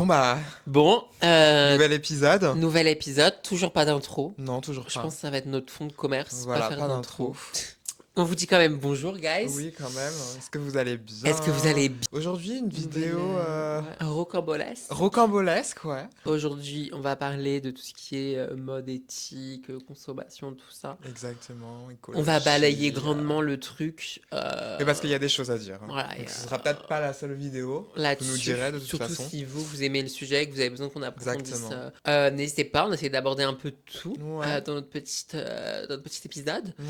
Bon bah, Bon, nouvel épisode. nouvel épisode, toujours pas d'intro. Non, toujours Je pas. pense que ça va être notre fond de commerce, pas Voilà, faire pas d'intro. d'intro. On vous dit quand même bonjour, guys. Oui, quand même. Est-ce que vous allez Est-ce que vous bien? allez bien? Aujourd'hui, une Nouvelle, vidéo ouais, rocambolesque. rocambolesque, ouais. Aujourd'hui, on va parler de tout ce qui est mode éthique, consommation, tout ça. Exactement, On va balayer écologie. grandement le truc. Mais parce qu'il y a des choses à dire, hein. Voilà, et, Donc ce sera peut-être pas la seule vidéo. Vous nous là-dessus, direz de toute surtout façon. si vous aimez le sujet, que vous avez besoin qu'on approfondisse, Exactement. n'hésitez pas, on essaie d'aborder un peu de tout Ouais, dans notre petit épisode. ouais.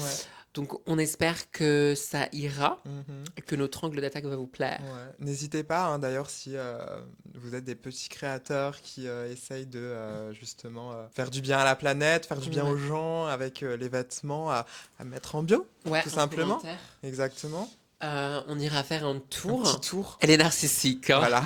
Donc on espère que ça ira, Mhm. que notre angle d'attaque va vous plaire. Ouais. N'hésitez pas, hein, d'ailleurs, si vous êtes des petits créateurs qui essayent de justement faire du bien à la planète, faire du bien Ouais, aux gens avec les vêtements à mettre en bio, ouais, tout en simplement. commentaire. Exactement. On ira faire un Un petit tour. tour. Elle est narcissique, hein. Voilà.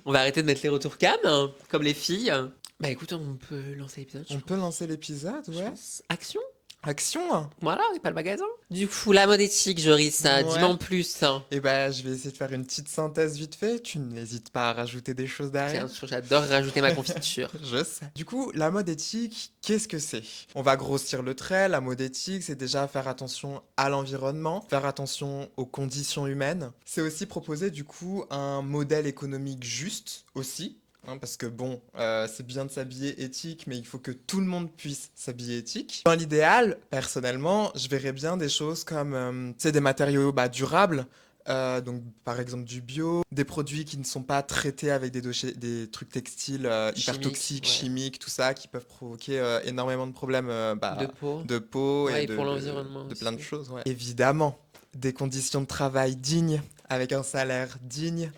On va arrêter de mettre les retours cam, hein, comme les filles. Bah écoute, on peut lancer l'épisode, je On peut pense. lancer l'épisode, Je ouais. pense. Action. Action! Voilà, on n'est pas le magasin. Du coup, la mode éthique, Joris, dis-moi Ouais. en plus, hein. Et ben, je vais essayer de faire une petite synthèse vite fait. Tu n'hésites pas à rajouter des choses Bien derrière. sûr, j'adore rajouter ma confiture. Je sais. Du coup, la mode éthique, qu'est-ce que c'est? On va grossir le trait. La mode éthique, c'est déjà faire attention à l'environnement, faire attention aux conditions humaines. C'est aussi proposer du coup un modèle économique juste aussi. Hein, parce que bon, c'est bien de s'habiller éthique, mais il faut que tout le monde puisse s'habiller éthique. Dans l'idéal, personnellement, je verrais bien des choses comme, tu sais, des matériaux bah, durables, donc par exemple du bio, des produits qui ne sont pas traités avec des trucs textiles hyper Chimique, toxiques, ouais. chimiques, tout ça, qui peuvent provoquer énormément de problèmes De bah, peau. de peau et Ouais, et pour l'environnement de plein de aussi. choses. Ouais. Évidemment, des conditions de travail dignes, avec un salaire digne,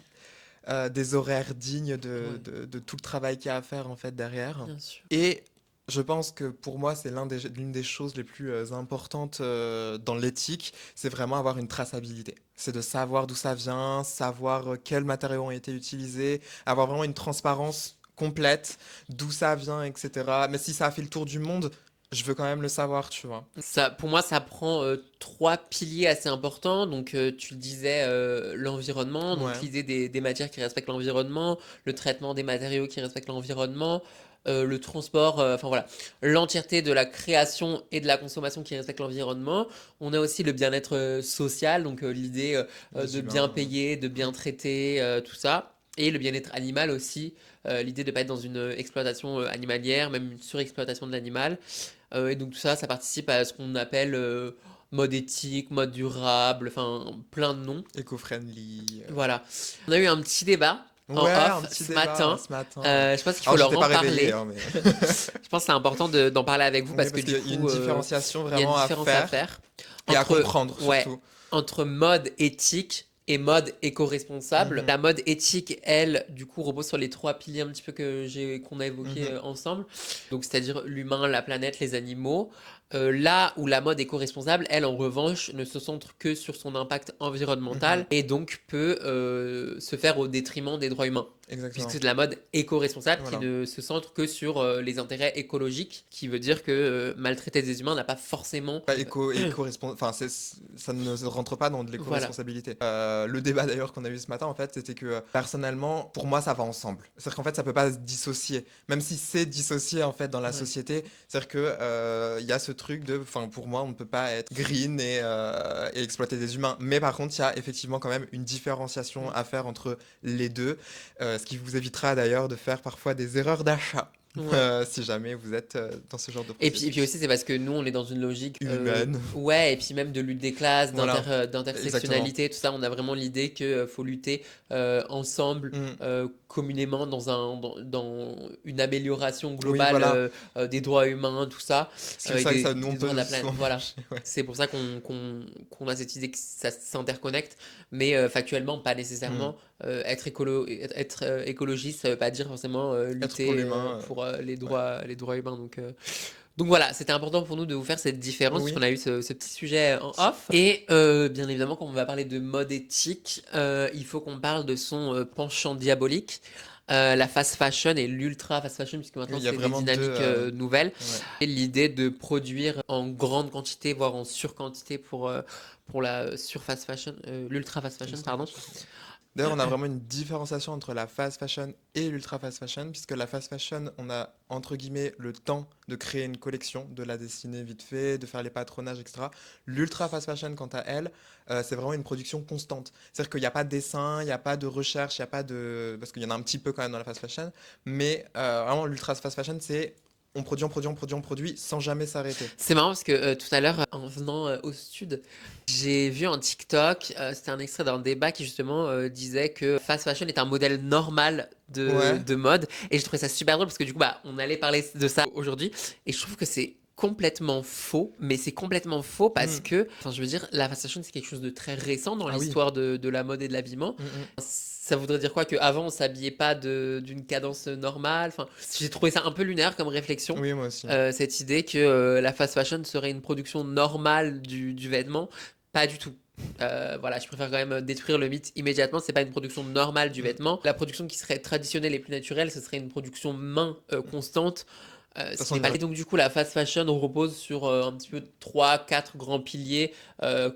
des horaires dignes Ouais, de tout le travail qu'il y a à faire en fait derrière. bien sûr. Et je pense que pour moi, c'est l'une des choses les plus importantes dans l'éthique, c'est vraiment avoir une traçabilité. C'est de savoir d'où ça vient, savoir quels matériaux ont été utilisés, avoir vraiment une transparence complète, d'où ça vient, etc. Mais si ça a fait le tour du monde, je veux quand même le savoir, tu vois. Ça, pour moi, ça prend trois piliers assez importants. Donc, tu le disais, l'environnement, donc Ouais, l'idée des matières qui respectent l'environnement, le traitement des matériaux qui respectent l'environnement, le transport, enfin voilà, l'entièreté de la création et de la consommation qui respecte l'environnement. On a aussi le bien-être social, donc l'idée des de bien humains. payer, de bien traiter, tout ça. Et le bien-être animal aussi, l'idée de ne pas être dans une exploitation animalière, même une surexploitation de l'animal. Et donc tout ça, ça participe à ce qu'on appelle mode éthique, mode durable, enfin plein de noms. Éco-friendly. Voilà. On a eu un petit débat en Ouais, un off petit ce débat matin. ce matin. Je pense qu'il faut Alors, leur j'étais en pas réveillé, parler. hein, mais. Je pense que c'est important d'en parler avec vous Oui, parce que parce qu'il du y a une coup, différenciation il y a une vraiment à différence à faire faire et à entre, comprendre ouais, surtout. entre mode éthique et mode éco-responsable. Mhm, La mode éthique, elle, du coup, repose sur les trois piliers un petit peu qu'on a évoqués mhm, ensemble. Donc, c'est-à-dire l'humain, la planète, les animaux. Là où la mode éco-responsable, elle, en revanche, ne se centre que sur son impact mhm. environnemental et donc peut se faire au détriment des droits humains. Puisque Exactement. c'est de la mode éco-responsable qui Voilà. ne se centre que sur les intérêts écologiques, qui veut dire que maltraiter des humains n'a pas forcément... Pas enfin, ça ne rentre pas dans de Voilà. l'éco-responsabilité. Le débat d'ailleurs qu'on a eu ce matin, en fait, c'était que personnellement, pour moi, ça va ensemble. C'est-à-dire qu'en fait, ça peut pas se dissocier. Même si c'est dissocié en fait dans la Ouais. société, c'est-à-dire que il y a ce truc de, enfin, pour moi, on ne peut pas être green et exploiter des humains. Mais par contre, il y a effectivement quand même une différenciation Mm. à faire entre les deux, ce qui vous évitera d'ailleurs de faire parfois des erreurs d'achat. Ouais. Si jamais vous êtes dans ce genre de Et puis processus. aussi, c'est parce que nous, on est dans une logique, Humaine. ouais, et puis même de lutte des classes, Voilà, exactement. d'intersectionnalité, tout ça, on a vraiment l'idée que faut lutter ensemble, Mm. communément, dans une amélioration Oui, globale voilà. des droits humains, tout ça, C'est ça que ça, nous, on des droits de peut la planète. souvent Voilà. mélanger, ouais. C'est pour ça qu'on a cette idée que ça s'interconnecte, mais factuellement, pas Mm. nécessairement. Être écologiste, ça veut pas dire forcément Être pour lutter l'humain, pour ouais. les droits humains. Donc voilà, c'était important pour nous de vous faire cette différence, Oui. puisqu'on a eu ce petit sujet en off. Et bien évidemment, quand on va parler de mode éthique, il faut qu'on parle de son penchant diabolique, la fast fashion et l'ultra fast fashion, puisque Oui, maintenant il y a c'est des vraiment deux. dynamiques nouvelles. Ouais. Et l'idée de produire en grande quantité, voire en surquantité pour la sur fast fashion, l'ultra fast fashion, Ultra pardon. fashion, ouais. D'ailleurs, on a vraiment une différenciation entre la fast fashion et l'ultra fast fashion, puisque la fast fashion, on a entre guillemets le temps de créer une collection, de la dessiner vite fait, de faire les patronages, etc. L'ultra fast fashion, quant à elle, c'est vraiment une production constante. C'est-à-dire qu'il n'y a pas de dessin, il n'y a pas de recherche, il n'y a pas de... Parce qu'il y en a un petit peu quand même dans la fast fashion, mais vraiment l'ultra fast fashion, c'est on produit, on produit, on produit, on produit sans jamais s'arrêter. C'est marrant parce que tout à l'heure, en venant au sud, j'ai vu un TikTok, c'était un extrait d'un débat qui justement disait que fast fashion est un modèle normal Ouais. de mode. Et j'ai trouvé ça super drôle parce que du coup, bah, on allait parler de ça aujourd'hui. Et je trouve que c'est complètement faux, mais c'est complètement faux parce Mm. que, enfin, je veux dire, la fast fashion, c'est quelque chose de très récent dans Ah oui. l'histoire de la mode et de l'habillement. Mm, mm. Ça voudrait dire quoi? Qu'avant, on s'habillait pas d'une cadence normale. Enfin, j'ai trouvé ça un peu lunaire comme réflexion. Oui, moi aussi. Cette idée que la fast fashion serait une production normale du vêtement. Pas du tout. Voilà, je préfère quand même détruire le mythe immédiatement. C'est pas une production normale du Mm. vêtement. La production qui serait traditionnelle et plus naturelle, ce serait une production main constante. De toute Ce qui façon, n'est pas le cas. Donc du coup, la fast fashion repose sur un petit peu trois, quatre grands piliers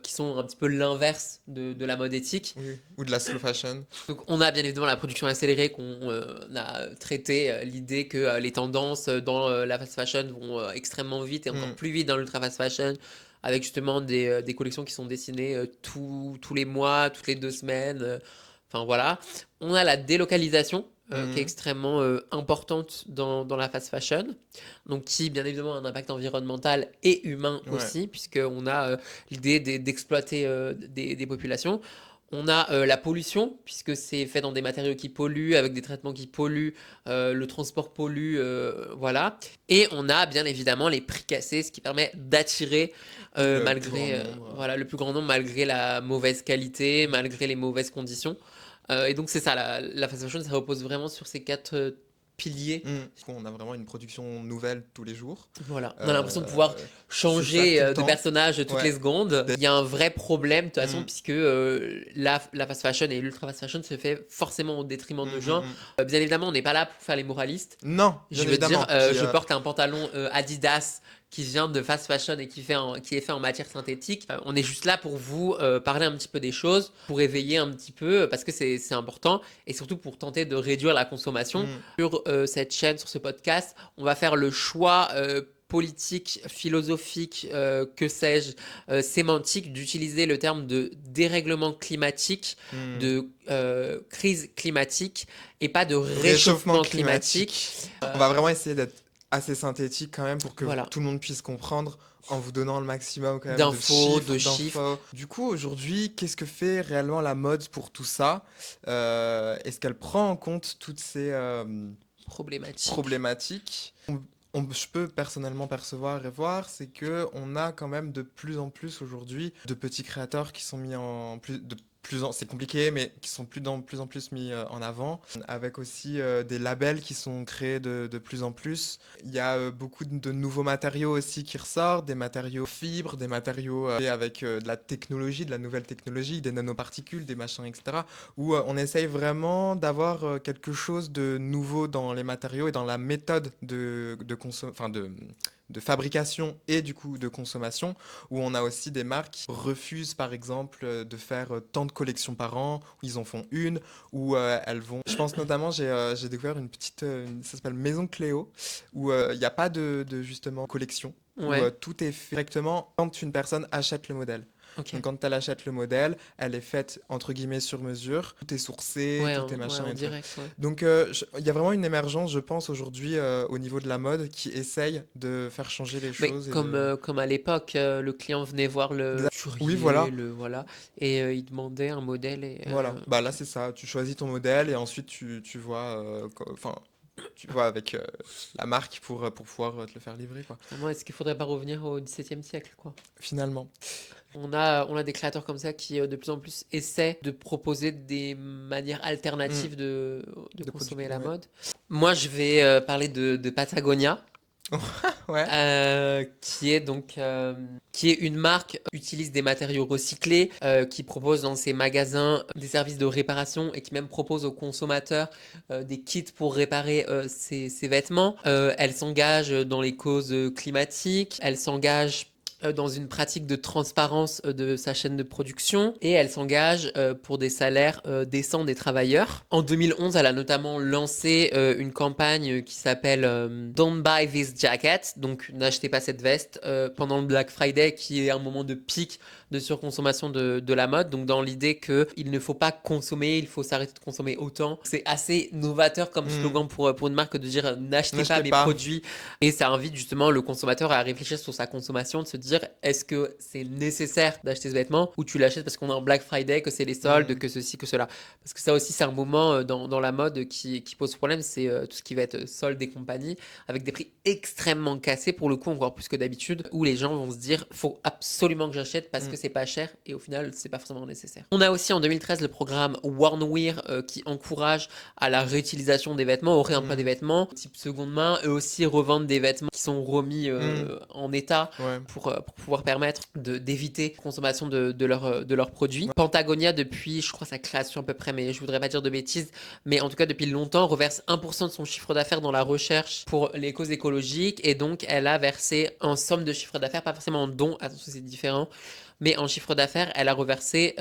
qui sont un petit peu l'inverse de la mode éthique. oui. Ou de la slow fashion. Donc on a bien évidemment la production accélérée qu'on a traité, l'idée que les tendances dans la fast fashion vont extrêmement vite et encore Mm. plus vite dans l'ultra fast fashion, avec justement des collections qui sont dessinées tous les mois, toutes les 2 semaines. Enfin voilà. On a la délocalisation qui est Mhm. extrêmement importante dans la fast fashion, donc qui bien évidemment a un impact environnemental et humain Ouais. aussi, puisqu'on a l'idée d'exploiter des populations. On a la pollution, puisque c'est fait dans des matériaux qui polluent, avec des traitements qui polluent, le transport pollue, voilà. Et on a bien évidemment les prix cassés, ce qui permet d'attirer Le plus grand malgré nombre. voilà, le plus grand nombre, malgré la mauvaise qualité, malgré les mauvaises conditions. Et donc c'est ça, la fast fashion, ça repose vraiment sur ces quatre piliers. On a vraiment une production nouvelle tous les jours. Voilà, on a l'impression de pouvoir C'est ça changer tout le de temps. personnage toutes les Ouais. secondes. Il y a un vrai problème de toute façon, Mm. puisque la fast fashion et l'ultra fast fashion se fait forcément au détriment Mm, de mm, gens. mm. Bien évidemment, on n'est pas là pour faire les moralistes. Non, bien Je veux dire, évidemment. Puis, je porte un pantalon Adidas qui vient de fast fashion et qui est fait en matière synthétique. On est juste là pour vous parler un petit peu des choses, pour éveiller un petit peu, parce que c'est important, et surtout pour tenter de réduire la consommation. mm, Sur cette chaîne, sur ce podcast, on va faire le choix politique, philosophique, que sais-je, sémantique, d'utiliser le terme de dérèglement climatique, mm. de crise climatique, et pas de Réchauffement réchauffement climatique. climatique. On va vraiment essayer d'être assez synthétique quand même pour que Voilà. tout le monde puisse comprendre en vous donnant le maximum quand même de D'infos, chiffres, de chiffres. d'infos. Du coup, aujourd'hui, qu'est-ce que fait réellement la mode pour tout ça? Est-ce qu'elle prend en compte toutes ces Problématique. problématiques? Je peux personnellement percevoir et voir, c'est que on a quand même de plus en plus aujourd'hui de petits créateurs qui sont mis en plus de plus en, c'est compliqué, mais qui sont plus en plus mis en avant, avec aussi des labels qui sont créés de plus en plus. Il y a beaucoup de nouveaux matériaux aussi qui ressortent, des matériaux fibres, des matériaux avec de la technologie, de la nouvelle technologie, des nanoparticules, des machins, etc. Où on essaye vraiment d'avoir quelque chose de nouveau dans les matériaux et dans la méthode enfin de fabrication et du coup de consommation, où on a aussi des marques qui refusent par exemple de faire tant de collections par an, où ils en font une, où elles vont... Je pense notamment, j'ai découvert une petite... ça s'appelle Maison Cléo, où il n'y a pas justement collection, où Ouais, tout est fait directement quand une personne achète le modèle. ok. Donc quand elle achète le modèle, elle est faite entre guillemets sur mesure, tout est sourcé, Ouais, tout est ouais, machin en et tout. direct, ouais. Donc il y a vraiment une émergence, je pense, aujourd'hui au niveau de la mode qui essaye de faire changer les Mais choses et de... comme à l'époque, le client venait voir le Oui, courrier, voilà, voilà, et il demandait un modèle et voilà. Bah là ok. c'est ça, tu choisis ton modèle et ensuite tu vois, enfin, tu vois avec la marque pour pouvoir te le faire livrer, quoi. Finalement, est-ce qu'il faudrait pas revenir au XVIIe siècle, quoi? Finalement. On a des créateurs comme ça qui de plus en plus essaient de proposer des manières Mm. alternatives de consommer la Ouais. mode. Moi, je vais parler de Patagonia. Ouais. Qui est une marque qui utilise des matériaux recyclés, qui propose dans ses magasins des services de réparation et qui même propose aux consommateurs des kits pour réparer ses vêtements. Elle s'engage dans les causes climatiques, elle s'engage dans une pratique de transparence de sa chaîne de production et elle s'engage pour des salaires décents des travailleurs. En 2011, elle a notamment lancé une campagne qui s'appelle Don't buy this jacket, donc n'achetez pas cette veste, pendant le Black Friday qui est un moment de pic de surconsommation de la mode, donc dans l'idée qu'il ne faut pas consommer, il faut s'arrêter de consommer autant. C'est assez novateur comme slogan pour une marque de dire n'achetez pas mes produits, et ça invite justement le consommateur à réfléchir sur sa consommation, de se dire est-ce que c'est nécessaire d'acheter ce vêtement ou tu l'achètes parce qu'on est en Black Friday, que c'est les soldes, que ceci, que cela. Parce que ça aussi c'est un moment dans la mode qui pose problème, c'est tout ce qui va être soldes et compagnie, avec des prix extrêmement cassés pour le coup, encore plus que d'habitude, où les gens vont se dire faut absolument que j'achète parce que c'est pas cher et au final c'est pas forcément nécessaire. On a aussi en 2013 le programme Worn Wear qui encourage à la réutilisation des vêtements, au réemploi des vêtements type seconde main, eux aussi revendent des vêtements qui sont remis en état pour pouvoir permettre d'éviter la consommation de leurs produits. Patagonia, depuis je crois sa création à peu près, mais je voudrais pas dire de bêtises, mais en tout cas depuis longtemps reverse 1% de son chiffre d'affaires dans la recherche pour les causes écologiques, et donc elle a versé en somme de chiffre d'affaires, pas forcément en dons, attention c'est différent, mais en chiffre d'affaires, elle a reversé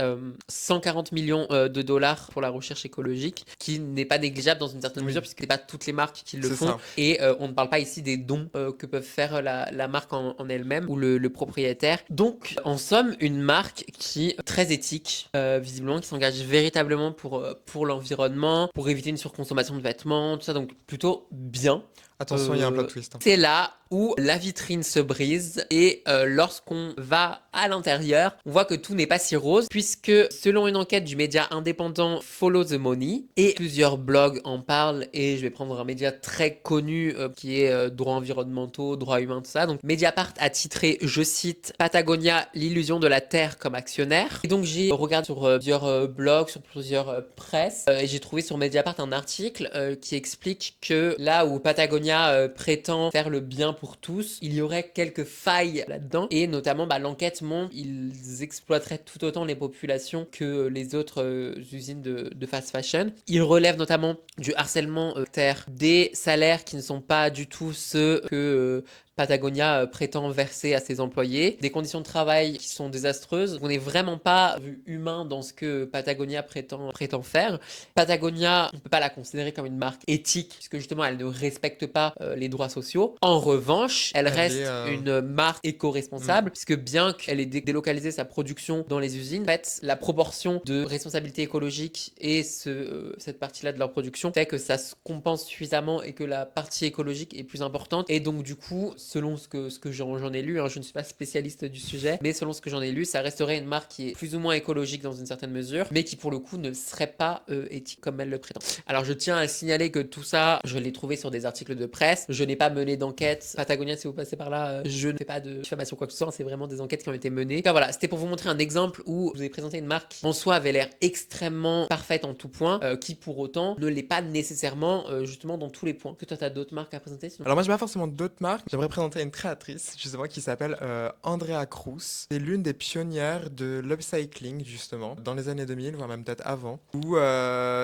140 millions de dollars pour la recherche écologique, qui n'est pas négligeable dans une certaine mesure, puisque ce n'est pas toutes les marques qui le font. Ça. Et on ne parle pas ici des dons que peuvent faire la marque en elle-même ou le propriétaire. Donc, en somme, une marque qui est très éthique, visiblement, qui s'engage véritablement pour l'environnement, pour éviter une surconsommation de vêtements, tout ça, donc plutôt bien. Attention, il y a un plot twist. C'est là où la vitrine se brise et lorsqu'on va à l'intérieur, on voit que tout n'est pas si rose, puisque selon une enquête du média indépendant Follow the Money, et plusieurs blogs en parlent, et je vais prendre un média très connu qui est droits environnementaux, droits humains, tout ça. Donc Mediapart a titré, je cite, Patagonia, l'illusion de la terre comme actionnaire. Et donc j'ai regardé sur plusieurs blogs, sur plusieurs presses, et j'ai trouvé sur Mediapart un article qui explique que là où Patagonia prétend faire le bien pour tous, il y aurait quelques failles là-dedans, et notamment l'enquête montre qu'ils exploiteraient tout autant les populations que les autres usines de fast fashion. Ils relèvent notamment du harcèlement terre, des salaires qui ne sont pas du tout ceux que Patagonia prétend verser à ses employés, des conditions de travail qui sont désastreuses. On n'est vraiment pas vu humain dans ce que Patagonia prétend faire. Patagonia, on ne peut pas la considérer comme une marque éthique, puisque justement elle ne respecte pas les droits sociaux. En revanche, elle reste une marque éco-responsable, puisque bien qu'elle ait délocalisé sa production dans les usines, en fait, la proportion de responsabilité écologique et cette partie-là de leur production fait que ça se compense suffisamment et que la partie écologique est plus importante. Et donc du coup, selon ce que j'en ai lu, je ne suis pas spécialiste du sujet, mais selon ce que j'en ai lu, ça resterait une marque qui est plus ou moins écologique dans une certaine mesure, mais qui pour le coup ne serait pas éthique comme elle le prétend. Alors je tiens à signaler que tout ça, je l'ai trouvé sur des articles de presse, je n'ai pas mené d'enquête. Patagonia, si vous passez par là, je ne fais pas de diffamation quoi que ce soit, c'est vraiment des enquêtes qui ont été menées. Enfin, voilà, c'était pour vous montrer un exemple où je vous ai présenté une marque qui en soi avait l'air extrêmement parfaite en tout point, qui pour autant ne l'est pas nécessairement justement dans tous les points. Que toi t'as d'autres marques à présenter sinon? Alors moi j'ai pas forcément d'autres marques, j'aimerais présenter une créatrice justement qui s'appelle Andrea Cruz. C'est l'une des pionnières de l'upcycling justement dans les années 2000, voire même peut-être avant, où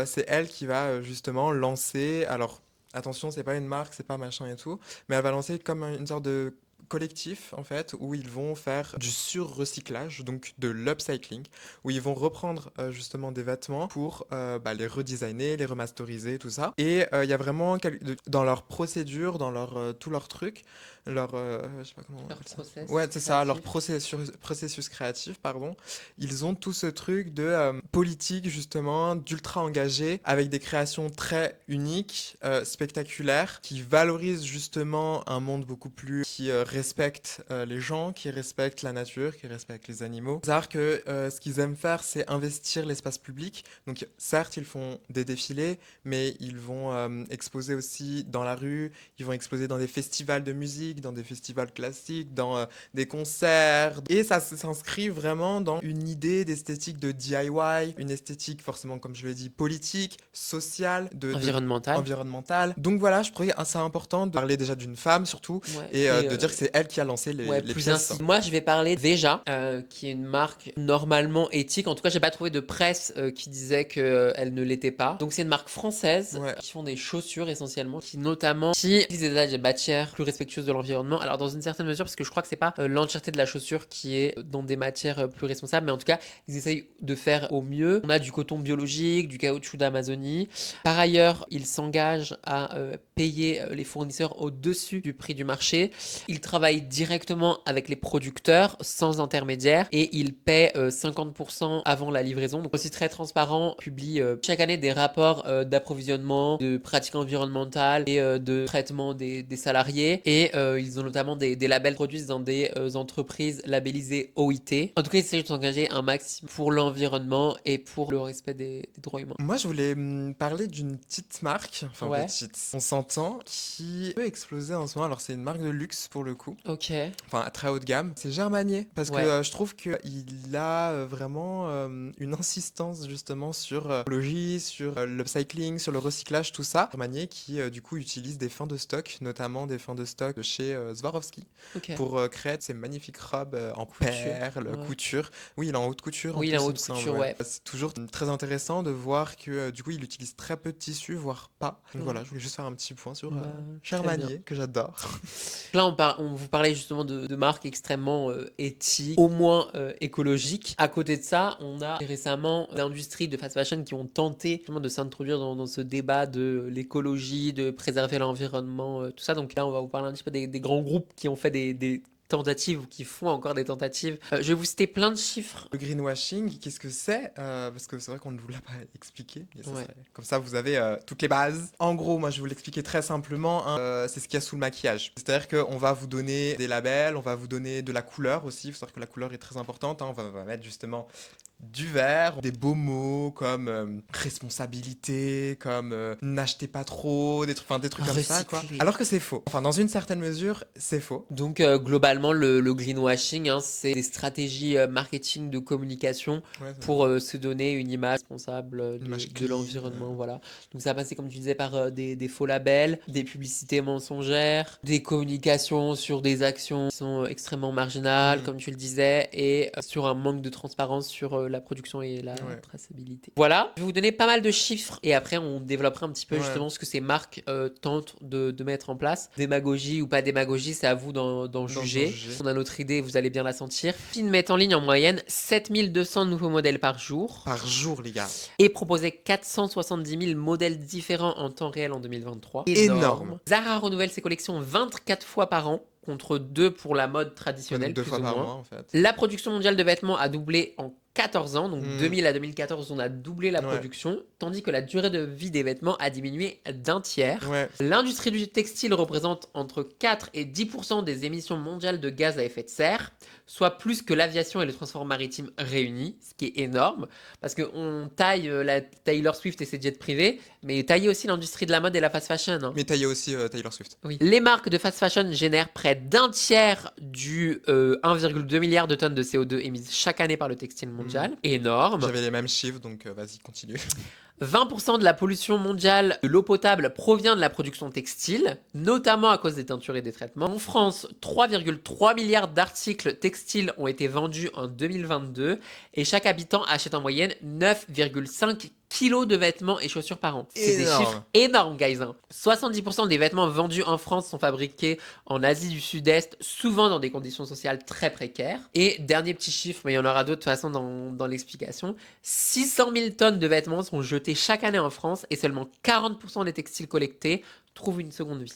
c'est elle qui va justement lancer, alors attention c'est pas une marque, c'est pas machin et tout, mais elle va lancer comme une sorte de collectif en fait où ils vont faire du sur-recyclage, donc de l'upcycling, où ils vont reprendre justement des vêtements pour les redesigner, les remasteriser, tout ça. Et il y a vraiment dans leur procédure, dans tout leur truc, leur je sais pas comment on Leur appelle ça. process Ouais, c'est ça, leur créatif. processus créatif, pardon. Ils ont tout ce truc de politique justement, d'ultra engagé, avec des créations très uniques, spectaculaires, qui valorisent justement un monde beaucoup plus qui respecte les gens, qui respecte la nature, qui respecte les animaux. C'est-à-dire que ce qu'ils aiment faire, c'est investir l'espace public. Donc certes, ils font des défilés, mais ils vont exposer aussi dans la rue, ils vont exposer dans des festivals de musique, dans des festivals classiques, dans des concerts. Et ça s'inscrit vraiment dans une idée d'esthétique de DIY, une esthétique forcément, comme je l'ai dit, politique, sociale, Environnementale. environnementale. Donc voilà, je trouvais assez important de parler déjà d'une femme surtout, Ouais. et de dire que c'est c'est elle qui a lancé Ouais, les plus pièces. ainsi. Moi, je vais parler de Veja, qui est une marque normalement éthique. En tout cas, j'ai pas trouvé de presse qui disait qu'elle ne l'était pas. Donc, c'est une marque française Ouais. qui font des chaussures essentiellement, qui utilisent des matières plus respectueuses de l'environnement. Alors, dans une certaine mesure, parce que je crois que c'est pas l'entièreté de la chaussure qui est dans des matières plus responsables, mais en tout cas, ils essayent de faire au mieux. On a du coton biologique, du caoutchouc d'Amazonie. Par ailleurs, ils s'engagent à payer les fournisseurs au-dessus du prix du marché. Ils travaillent directement avec les producteurs sans intermédiaire et ils paient 50% avant la livraison. Donc aussi très transparent, publie chaque année des rapports d'approvisionnement, de pratiques environnementales et de traitement des salariés. Et ils ont notamment des labels produits dans des entreprises labellisées OIT. En tout cas, ils essaient de s'engager un maximum pour l'environnement et pour le respect des droits humains. Moi, je voulais parler d'une petite marque, enfin Ouais. petite, on s'entend, qui peut exploser en ce moment. Alors, c'est une marque de luxe pour le coup, Ok. enfin à très haut de gamme. C'est Germanier, parce que Ouais. je trouve qu'il a vraiment une insistance justement sur l'écologie, sur l'upcycling, sur le recyclage, tout ça. Germanier qui du coup utilise des fins de stock, notamment des fins de stock de chez Swarovski, Ok. pour créer ces magnifiques robes en Couture. perles, Ouais. couture. Oui, il est en haute couture en Oui, il est plus, en il me haute semble, couture, ouais. ouais. C'est toujours très intéressant de voir que du coup il utilise très peu de tissu, voire pas. Donc Ouais. voilà, je voulais juste faire un petit point sur Bah, très bien. Germanier, que j'adore. Là, on vous parlait justement de marques extrêmement éthiques, au moins écologiques. À côté de ça, on a récemment l'industrie de fast fashion qui ont tenté justement de s'introduire dans ce débat de l'écologie, de préserver l'environnement, tout ça. Donc là, on va vous parler un petit peu des grands groupes qui ont fait des tentatives ou qui font encore des tentatives. Je vais vous citer plein de chiffres. Le greenwashing, qu'est-ce que c'est? Parce que c'est vrai qu'on ne vous l'a pas expliqué. Mais ça Ouais. comme ça, vous avez toutes les bases. En gros, moi, je vais vous l'expliquer très simplement, hein. C'est ce qu'il y a sous le maquillage. C'est-à-dire qu'on va vous donner des labels, on va vous donner de la couleur aussi. Il faut savoir que la couleur est très importante, hein. On va mettre justement du vert, des beaux mots comme responsabilité, comme n'achetez pas trop, enfin, des trucs comme ça, quoi. Recycler. Alors que c'est faux. Enfin, dans une certaine mesure, c'est faux. Donc globalement, le greenwashing, hein, c'est des stratégies marketing de communication Ouais, pour se donner une image responsable une image de clean. l'environnement. Voilà. Donc ça passait, comme tu disais, par des faux labels, des publicités mensongères, des communications sur des actions qui sont extrêmement marginales, Mm. comme tu le disais, et sur un manque de transparence sur la production et la Ouais. traçabilité. Voilà, je vais vous donner pas mal de chiffres et après on développera un petit peu Ouais. justement ce que ces marques tentent de mettre en place. Démagogie ou pas démagogie, c'est à vous d'en juger. juger. On a notre idée, vous allez bien la sentir. Finn met en ligne en moyenne 7200 nouveaux modèles par jour Par jour, les gars. et proposait 470 000 modèles différents en temps réel en 2023. Énorme. Zara renouvelle ses collections 24 fois par an contre 2 pour la mode Ouais, traditionnelle, donc 2 plus fois ou par moins. mois, en fait. La production mondiale de vêtements a doublé en 14 ans, donc Mm. 2000 à 2014, on a doublé la Ouais. production, tandis que la durée de vie des vêtements a diminué d'un tiers. Ouais. L'industrie du textile représente entre 4 et 10% des émissions mondiales de gaz à effet de serre, soit plus que l'aviation et le transport maritime réunis, ce qui est énorme, parce qu'on taille la Taylor Swift et ses jets privés, mais tailler aussi l'industrie de la mode et la fast fashion. Hein. Mais taillé aussi Taylor Swift. Oui. Les marques de fast fashion génèrent près d'un tiers du 1,2 milliard de tonnes de CO2 émises chaque année par le textile mondial. Énorme. J'avais les mêmes chiffres, donc vas-y, continue. 20% de la pollution mondiale de l'eau potable provient de la production textile, notamment à cause des teintures et des traitements. En France, 3,3 milliards d'articles textiles ont été vendus en 2022 et chaque habitant achète en moyenne 9,5 kilos de vêtements et chaussures par an. C'est des Énorme. chiffres énormes, guys. Hein. 70% des vêtements vendus en France sont fabriqués en Asie du Sud-Est, souvent dans des conditions sociales très précaires. Et dernier petit chiffre, mais il y en aura d'autres de toute façon dans l'explication, 600 000 tonnes de vêtements sont jetés chaque année en France et seulement 40% des textiles collectés trouvent une seconde vie.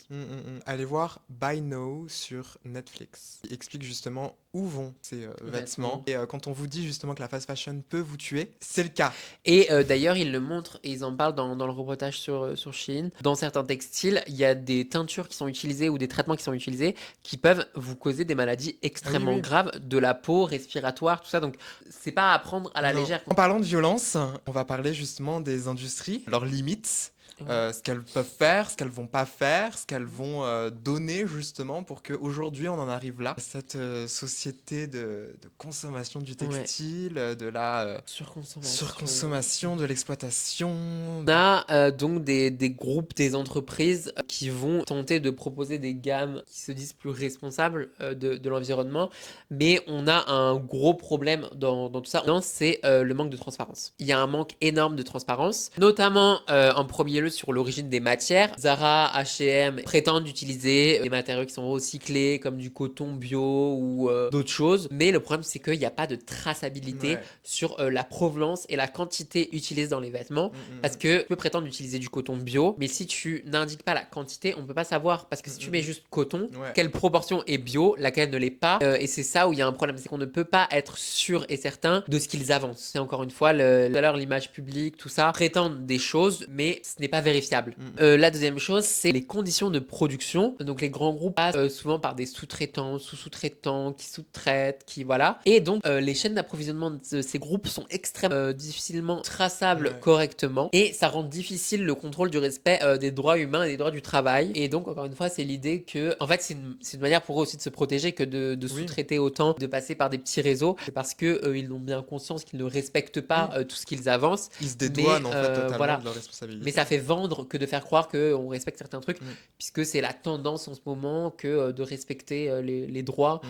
Allez voir Buy Now sur Netflix. Il explique justement où vont ces vêtements. Et quand on vous dit justement que la fast fashion peut vous tuer, c'est le cas. Et d'ailleurs, ils le montrent et ils en parlent dans le reportage sur Shein. Dans certains textiles, il y a des teintures qui sont utilisées ou des traitements qui sont utilisés qui peuvent vous causer des maladies extrêmement oui. graves de la peau, respiratoire, tout ça. Donc, c'est pas à prendre à la Non. légère. En parlant de violence, on va parler justement des industries, leurs limites. Ouais. ce qu'elles peuvent faire, ce qu'elles vont pas faire, ce qu'elles vont donner justement pour qu'aujourd'hui on en arrive là. Cette société de consommation du Ouais. textile, de la Surconsommation. surconsommation, de l'exploitation. On a donc des groupes, des entreprises qui vont tenter de proposer des gammes qui se disent plus responsables de l'environnement, mais on a un gros problème dans tout ça, c'est le manque de transparence. Il y a un manque énorme de transparence, notamment en premier lieu sur l'origine des matières. Zara, H&M prétendent utiliser des matériaux qui sont recyclés comme du coton bio ou d'autres choses, mais le problème c'est qu'il n'y a pas de traçabilité Ouais. sur la provenance et la quantité utilisée dans les vêtements. Parce que tu peux prétendre utiliser du coton bio, mais si tu n'indiques pas la quantité, on peut pas savoir. Parce que si tu mets juste coton, Ouais. quelle proportion est bio, laquelle ne l'est pas. Et c'est ça où il y a un problème, c'est qu'on ne peut pas être sûr et certain de ce qu'ils avancent. C'est encore une fois, tout à l'heure, l'image publique, tout ça, prétendent des choses, mais ce n'est pas vérifiable. La deuxième chose, c'est les conditions de production. Donc les grands groupes passent souvent par des sous-traitants, sous-sous-traitants, qui sous-traitent, qui voilà. Et donc les chaînes d'approvisionnement de ces groupes sont extrêmement difficilement traçables Ouais. correctement et ça rend difficile le contrôle du respect des droits humains et des droits du travail. Et donc encore une fois, c'est l'idée que en fait c'est une manière pour eux aussi de se protéger que de Oui. sous-traiter autant, de passer par des petits réseaux. C'est parce que ils ont bien conscience qu'ils ne respectent pas tout ce qu'ils avancent. Ils se dédouanent Mais en fait totalement voilà. de leur responsabilité. Mais ça fait vendre que de faire croire qu'on respecte certains trucs, Mm. puisque c'est la tendance en ce moment que de respecter les droits.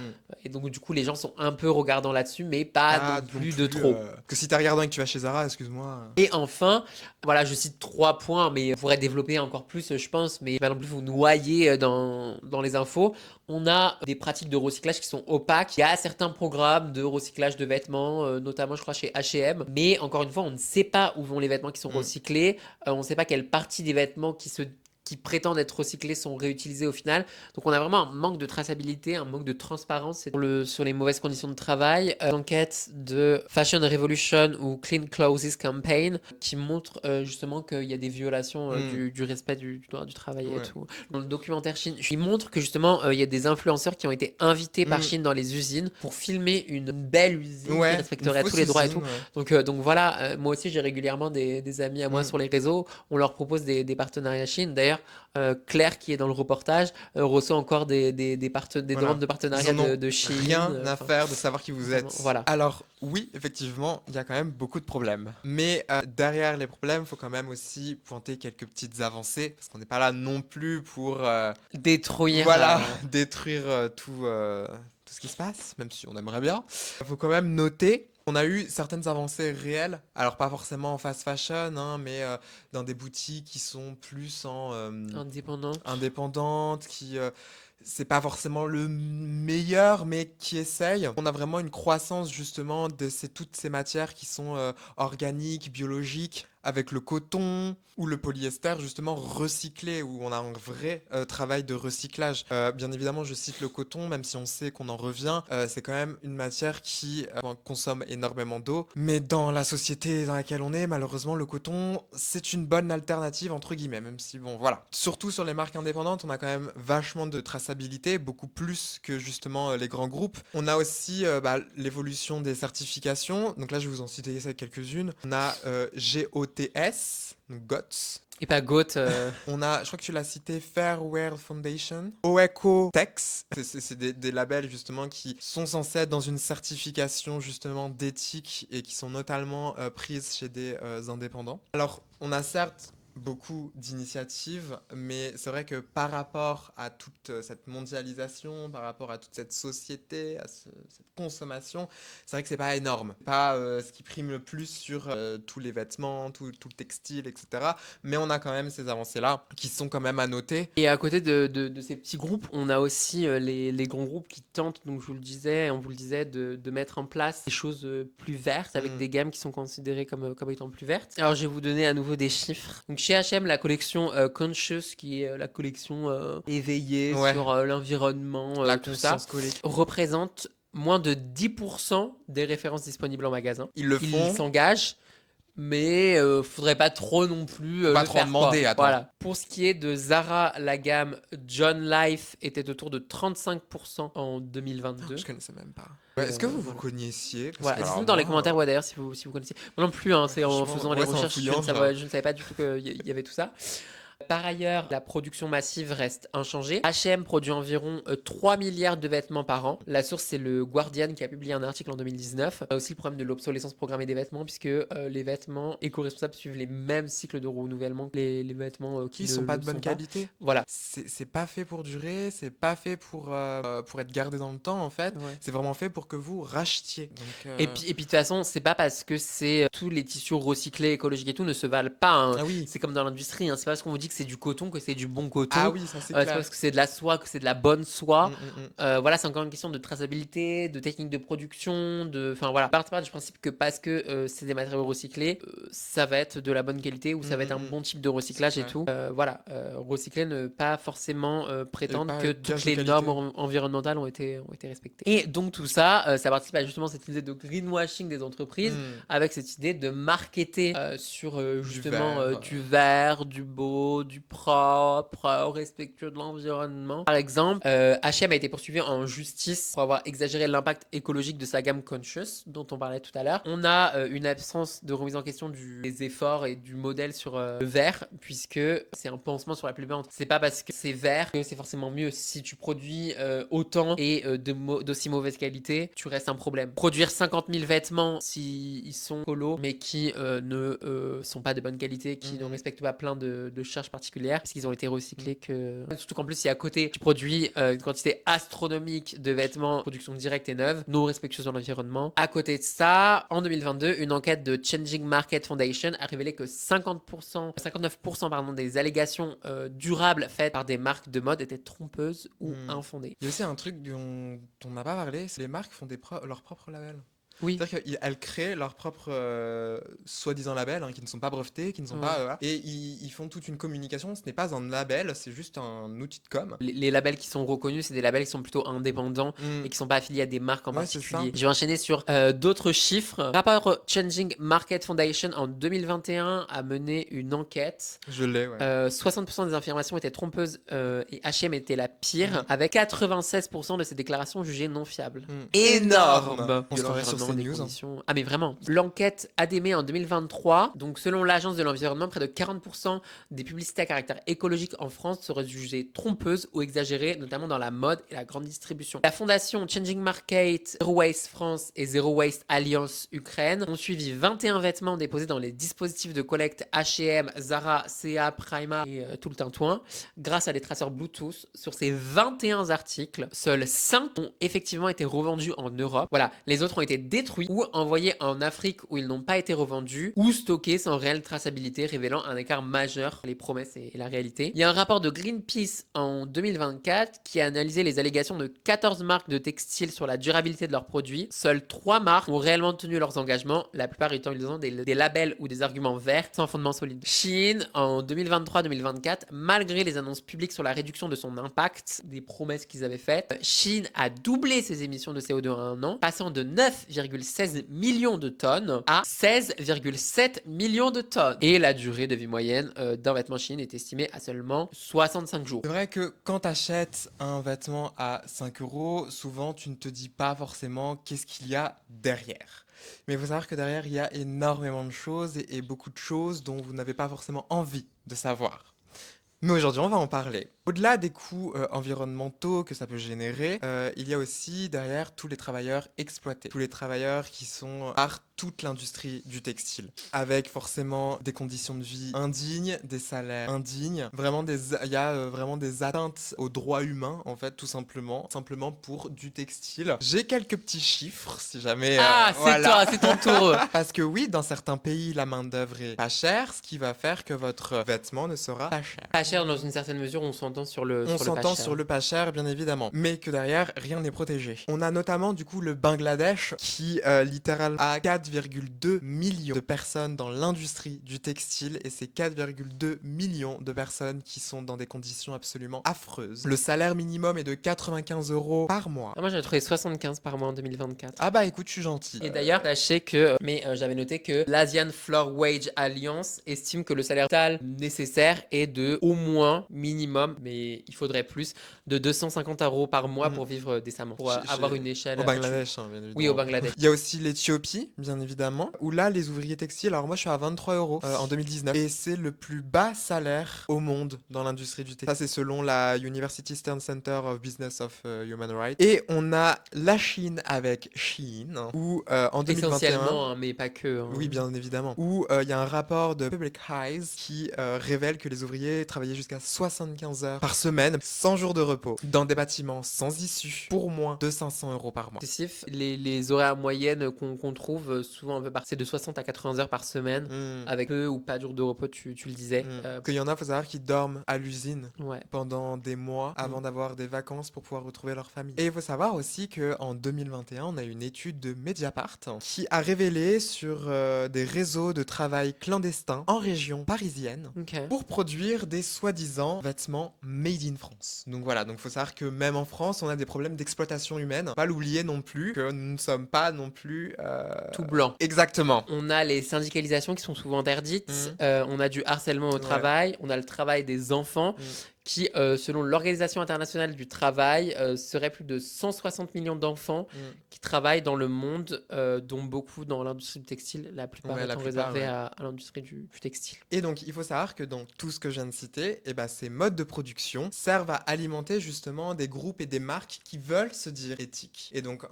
Et donc, du coup, les gens sont un peu regardants là-dessus, mais pas Pas non non plus de plus, trop. que si t'as regardé et que tu vas chez Zara, excuse-moi. Et enfin, voilà, je cite 3 points, mais on pourrait développer encore plus, je pense, mais pas non plus vous noyer dans les infos. On a des pratiques de recyclage qui sont opaques. Il y a certains programmes de recyclage de vêtements, notamment, je crois, chez H&M. Mais encore une fois, on ne sait pas où vont les vêtements qui sont recyclés. On ne sait pas quelle partie des vêtements qui prétendent être recyclés sont réutilisés au final. Donc on a vraiment un manque de traçabilité, un manque de transparence sur les mauvaises conditions de travail. L'enquête de Fashion Revolution ou Clean Clothes Campaign qui montre justement qu'il y a des violations du respect du droit du travail et Ouais. tout. Dans le documentaire Chine, il montre que justement il y a des influenceurs qui ont été invités par Chine dans les usines pour filmer une belle usine qui Ouais, une respecterait tous fausse les droits et usine, tout. ouais. Donc voilà, moi aussi j'ai régulièrement des amis à moi sur les réseaux, on leur propose des partenariats Chine. D'ailleurs, Claire qui est dans le reportage reçoit encore des Voilà. demandes de Ils partenariat en ont de Chine. rien à Enfin, faire de savoir qui vous vraiment, êtes. voilà. Alors, oui, effectivement, il y a quand même beaucoup de problèmes. Mais derrière les problèmes, il faut quand même aussi pointer quelques petites avancées, parce qu'on n'est pas là non plus pour Détruire. voilà, détruire tout ce qui se passe, même si on aimerait bien. Il faut quand même noter qu'on a eu certaines avancées réelles, alors pas forcément en fast fashion, hein, mais dans des boutiques qui sont plus en Indépendante. indépendantes, qui c'est pas forcément le meilleur, mais qui essaye. On a vraiment une croissance justement de toutes ces matières qui sont organiques, biologiques, avec le coton ou le polyester justement recyclé, où on a un vrai travail de recyclage. Bien évidemment, je cite le coton, même si on sait qu'on en revient, c'est quand même une matière qui consomme énormément d'eau. Mais dans la société dans laquelle on est, malheureusement, le coton, c'est une bonne alternative, entre guillemets, même si, bon, voilà. Surtout sur les marques indépendantes, on a quand même vachement de traçabilité, beaucoup plus que justement les grands groupes. On a aussi l'évolution des certifications. Donc là, je vais vous en citer quelques-unes. On a GOTS, donc GOTS. Et pas Goat. On a, je crois que tu l'as cité, Fairwear Foundation, Oeco-Tex. C'est des labels justement qui sont censés être dans une certification justement d'éthique et qui sont notamment prises chez des indépendants. Alors, on a certes beaucoup d'initiatives, mais c'est vrai que par rapport à toute cette mondialisation, par rapport à toute cette société, à cette consommation, c'est vrai que c'est pas énorme. Pas ce qui prime le plus sur tous les vêtements, tout le textile, etc. Mais on a quand même ces avancées-là qui sont quand même à noter. Et à côté de ces petits groupes, on a aussi les grands groupes qui tentent, donc je vous le disais, on vous le disait, de mettre en place des choses plus vertes, avec des gammes qui sont considérées comme étant plus vertes. Alors je vais vous donner à nouveau des chiffres. Donc chez H&M, la collection Conscious, qui est la collection éveillée sur l'environnement, la tout ça, conscience collective. représente moins de 10% des références disponibles en magasin. Ils le font. Ils s'engagent mais faudrait pas trop non plus Pas le trop en faire, quoi. demander, attends. Voilà. Pour ce qui est de Zara, la gamme John Life était autour de 35% en 2022. Je connaissais même pas. Ouais, est-ce que vous Voilà. connaissiez? Parce Voilà, que alors dites-nous dans les moi, commentaires, ouais, d'ailleurs, si vous connaissez. Moi non plus, hein, c'est en franchement, faisant les ouais, c'est en recherches, fouillant, je ne savais pas du tout qu'il y avait tout ça. Par ailleurs, la production massive reste inchangée. H&M produit environ 3 milliards de vêtements par an. La source, c'est le Guardian qui a publié un article en 2019. Il y a aussi le problème de l'obsolescence programmée des vêtements, puisque les vêtements éco-responsables suivent les mêmes cycles de renouvellement que les vêtements qui qui ne sont pas le de bonne sont pas. qualité. Voilà. C'est pas fait pour durer, c'est pas fait pour être gardé dans le temps en fait. Ouais. C'est vraiment fait pour que vous rachetiez. Donc, Et puis de toute façon, c'est pas parce que c'est tous les tissus recyclés, écologiques et tout ne se valent pas, hein. ah oui, C'est comme dans l'industrie, hein. C'est pas parce qu'on vous dit que c'est du coton que c'est du bon coton. ah oui, ça c'est C'est pas clair. parce que c'est de la soie que c'est de la bonne soie. Mm, mm, mm. Voilà, c'est encore une question de traçabilité, de technique de production, enfin voilà. Partez pas du principe que parce que c'est des matériaux recyclés, ça va être de la bonne qualité ou ça va être un bon type de recyclage et Ouais. tout. Voilà, recycler ne pas forcément prétendre pas que gage toutes de les qualité. normes environnementales ont été respectées. Et donc tout ça, ça participe à justement cette idée de greenwashing des entreprises, Mm. avec cette idée de marketer sur justement verre. du vert, du beau, du propre, respectueux de l'environnement. Par exemple, H&M a été poursuivi en justice pour avoir exagéré l'impact écologique de sa gamme Conscious, dont on parlait tout à l'heure. On a une absence de remise en question des efforts et du modèle sur le vert, puisque c'est un pansement sur la plupart. C'est pas parce que c'est vert que c'est forcément mieux. Si tu produis autant et d'aussi mauvaise qualité, tu restes un problème. Produire 50 000 vêtements s'ils sont colos, mais qui ne sont pas de bonne qualité, qui ne respectent pas plein de charges particulières, parce qu'ils ont été recyclés. Surtout qu'en plus, si à côté, tu produis une quantité astronomique de vêtements, production directe et neuve, non respectueuse de l'environnement. À côté de ça, en 2022, une enquête de Changing Market Foundation a révélé que 59% pardon, des allégations durables faites par des marques de mode étaient trompeuses ou infondées. Il y a aussi un truc dont on n'a pas parlé, c'est les marques font leurs propres labels. Oui. C'est-à-dire qu'elles créent leurs propres soi-disant labels qui ne sont pas brevetés, qui ne sont pas... voilà. Et ils font toute une communication. Ce n'est pas un label, c'est juste un outil de com. Les labels qui sont reconnus, c'est des labels qui sont plutôt indépendants et qui ne sont pas affiliés à des marques en particulier. Je vais enchaîner sur d'autres chiffres. Rapport Changing Market Foundation en 2021 a mené une enquête. Je l'ai, ouais. 60% des affirmations étaient trompeuses et H&M était la pire, avec 96% de ces déclarations jugées non fiables. Énorme. On se croirait sur des CNews. conditions. Ah mais vraiment. L'enquête ADME en 2023, donc selon l'agence de l'environnement, près de 40% des publicités à caractère écologique en France seraient jugées trompeuses ou exagérées, notamment dans la mode et la grande distribution. La fondation Changing Market, Zero Waste France et Zero Waste Alliance Ukraine ont suivi 21 vêtements déposés dans les dispositifs de collecte H&M, Zara, CA, Prima et tout le tintouin, grâce à des traceurs Bluetooth. Sur ces 21 articles, seuls 5 ont effectivement été revendus en Europe. Voilà, les autres ont été détruits ou envoyés en Afrique où ils n'ont pas été revendus ou stockés sans réelle traçabilité, révélant un écart majeur entre les promesses et la réalité. Il y a un rapport de Greenpeace en 2024 qui a analysé les allégations de 14 marques de textiles sur la durabilité de leurs produits. Seules 3 marques ont réellement tenu leurs engagements, la plupart utilisant des labels ou des arguments verts sans fondement solide. Shein, en 2023-2024, malgré les annonces publiques sur la réduction de son impact, des promesses qu'ils avaient faites, Shein a doublé ses émissions de CO2 en un an, passant de 9,16 millions de tonnes à 16,7 millions de tonnes. Et la durée de vie moyenne d'un vêtement Shein est estimée à seulement 65 jours. C'est vrai que quand tu achètes un vêtement à 5 €, souvent tu ne te dis pas forcément qu'est-ce qu'il y a derrière. Mais il faut savoir que derrière, il y a énormément de choses et beaucoup de choses dont vous n'avez pas forcément envie de savoir. Mais aujourd'hui, on va en parler. Au-delà des coûts environnementaux que ça peut générer, il y a aussi derrière tous les travailleurs exploités. Tous les travailleurs qui sont par toute l'industrie du textile. Avec forcément des conditions de vie indignes, des salaires indignes. Vraiment il y a vraiment des atteintes aux droits humains, en fait, tout simplement. Simplement pour du textile. J'ai quelques petits chiffres, si jamais... c'est voilà. toi, c'est ton tour. Parce que oui, dans certains pays, la main-d'œuvre est pas chère, ce qui va faire que votre vêtement ne sera pas cher. Pas cher dans une certaine mesure, on s'entend sur le On pas s'entend cher. sur le pas cher, bien évidemment, mais que derrière, rien n'est protégé. On a notamment du coup le Bangladesh qui littéralement a 4,2 millions de personnes dans l'industrie du textile et c'est 4,2 millions de personnes qui sont dans des conditions absolument affreuses. Le salaire minimum est de 95 euros par mois. Ah, moi, j'avais trouvé 75 par mois en 2024. Ah bah écoute, je suis gentil. Et d'ailleurs, sachez que, j'avais noté que l'Asian Floor Wage Alliance estime que le salaire total nécessaire est de au moins minimum, mais il faudrait plus, de 250 euros par mois Mhm. pour vivre décemment, pour Chez- avoir chez- une échelle. Au Bangladesh, hein, bien Oui, au évidemment. Bangladesh. Il y a aussi l'Éthiopie, bien évidemment, où là, les ouvriers textiles, alors moi je suis à 23 euros en 2019, et c'est le plus bas salaire au monde dans l'industrie du textile. Ça, c'est selon la University Stern Center of Business of Human Rights. Et on a la Chine avec Shein, où en 2021... Essentiellement, hein, mais pas que. Hein. Oui, bien évidemment. Où il y a un rapport de Public Eyes qui révèle que les ouvriers travaillaient jusqu'à 75 heures par semaine, 100 jours de repos, dans des bâtiments sans issue, pour moins de 500 euros par mois. Excessif. Les horaires moyennes qu'on trouve souvent un peu c'est de 60 à 80 heures par semaine, avec peu ou pas de jours de repos, tu le disais. Qu'il y en a, faut savoir, qui dorment à l'usine Ouais. pendant des mois avant d'avoir des vacances pour pouvoir retrouver leur famille. Et il faut savoir aussi qu'en 2021, on a une étude de Mediapart qui a révélé sur des réseaux de travail clandestins en région parisienne Ok. pour produire des soi-disant vêtements made in France. Donc voilà, donc faut savoir que même en France, on a des problèmes d'exploitation humaine. Pas l'oublier non plus que nous ne sommes pas non plus Tout blanc. Exactement. On a les syndicalisations qui sont souvent interdites, on a du harcèlement au travail, on a le travail des enfants qui, selon l'Organisation internationale du travail, serait plus de 160 millions d'enfants qui travaillent dans le monde, dont beaucoup dans l'industrie du textile, la plupart étant réservés à l'industrie du textile. Et donc, il faut savoir que dans tout ce que je viens de citer, eh ben, ces modes de production servent à alimenter justement des groupes et des marques qui veulent se dire éthiques. Et donc,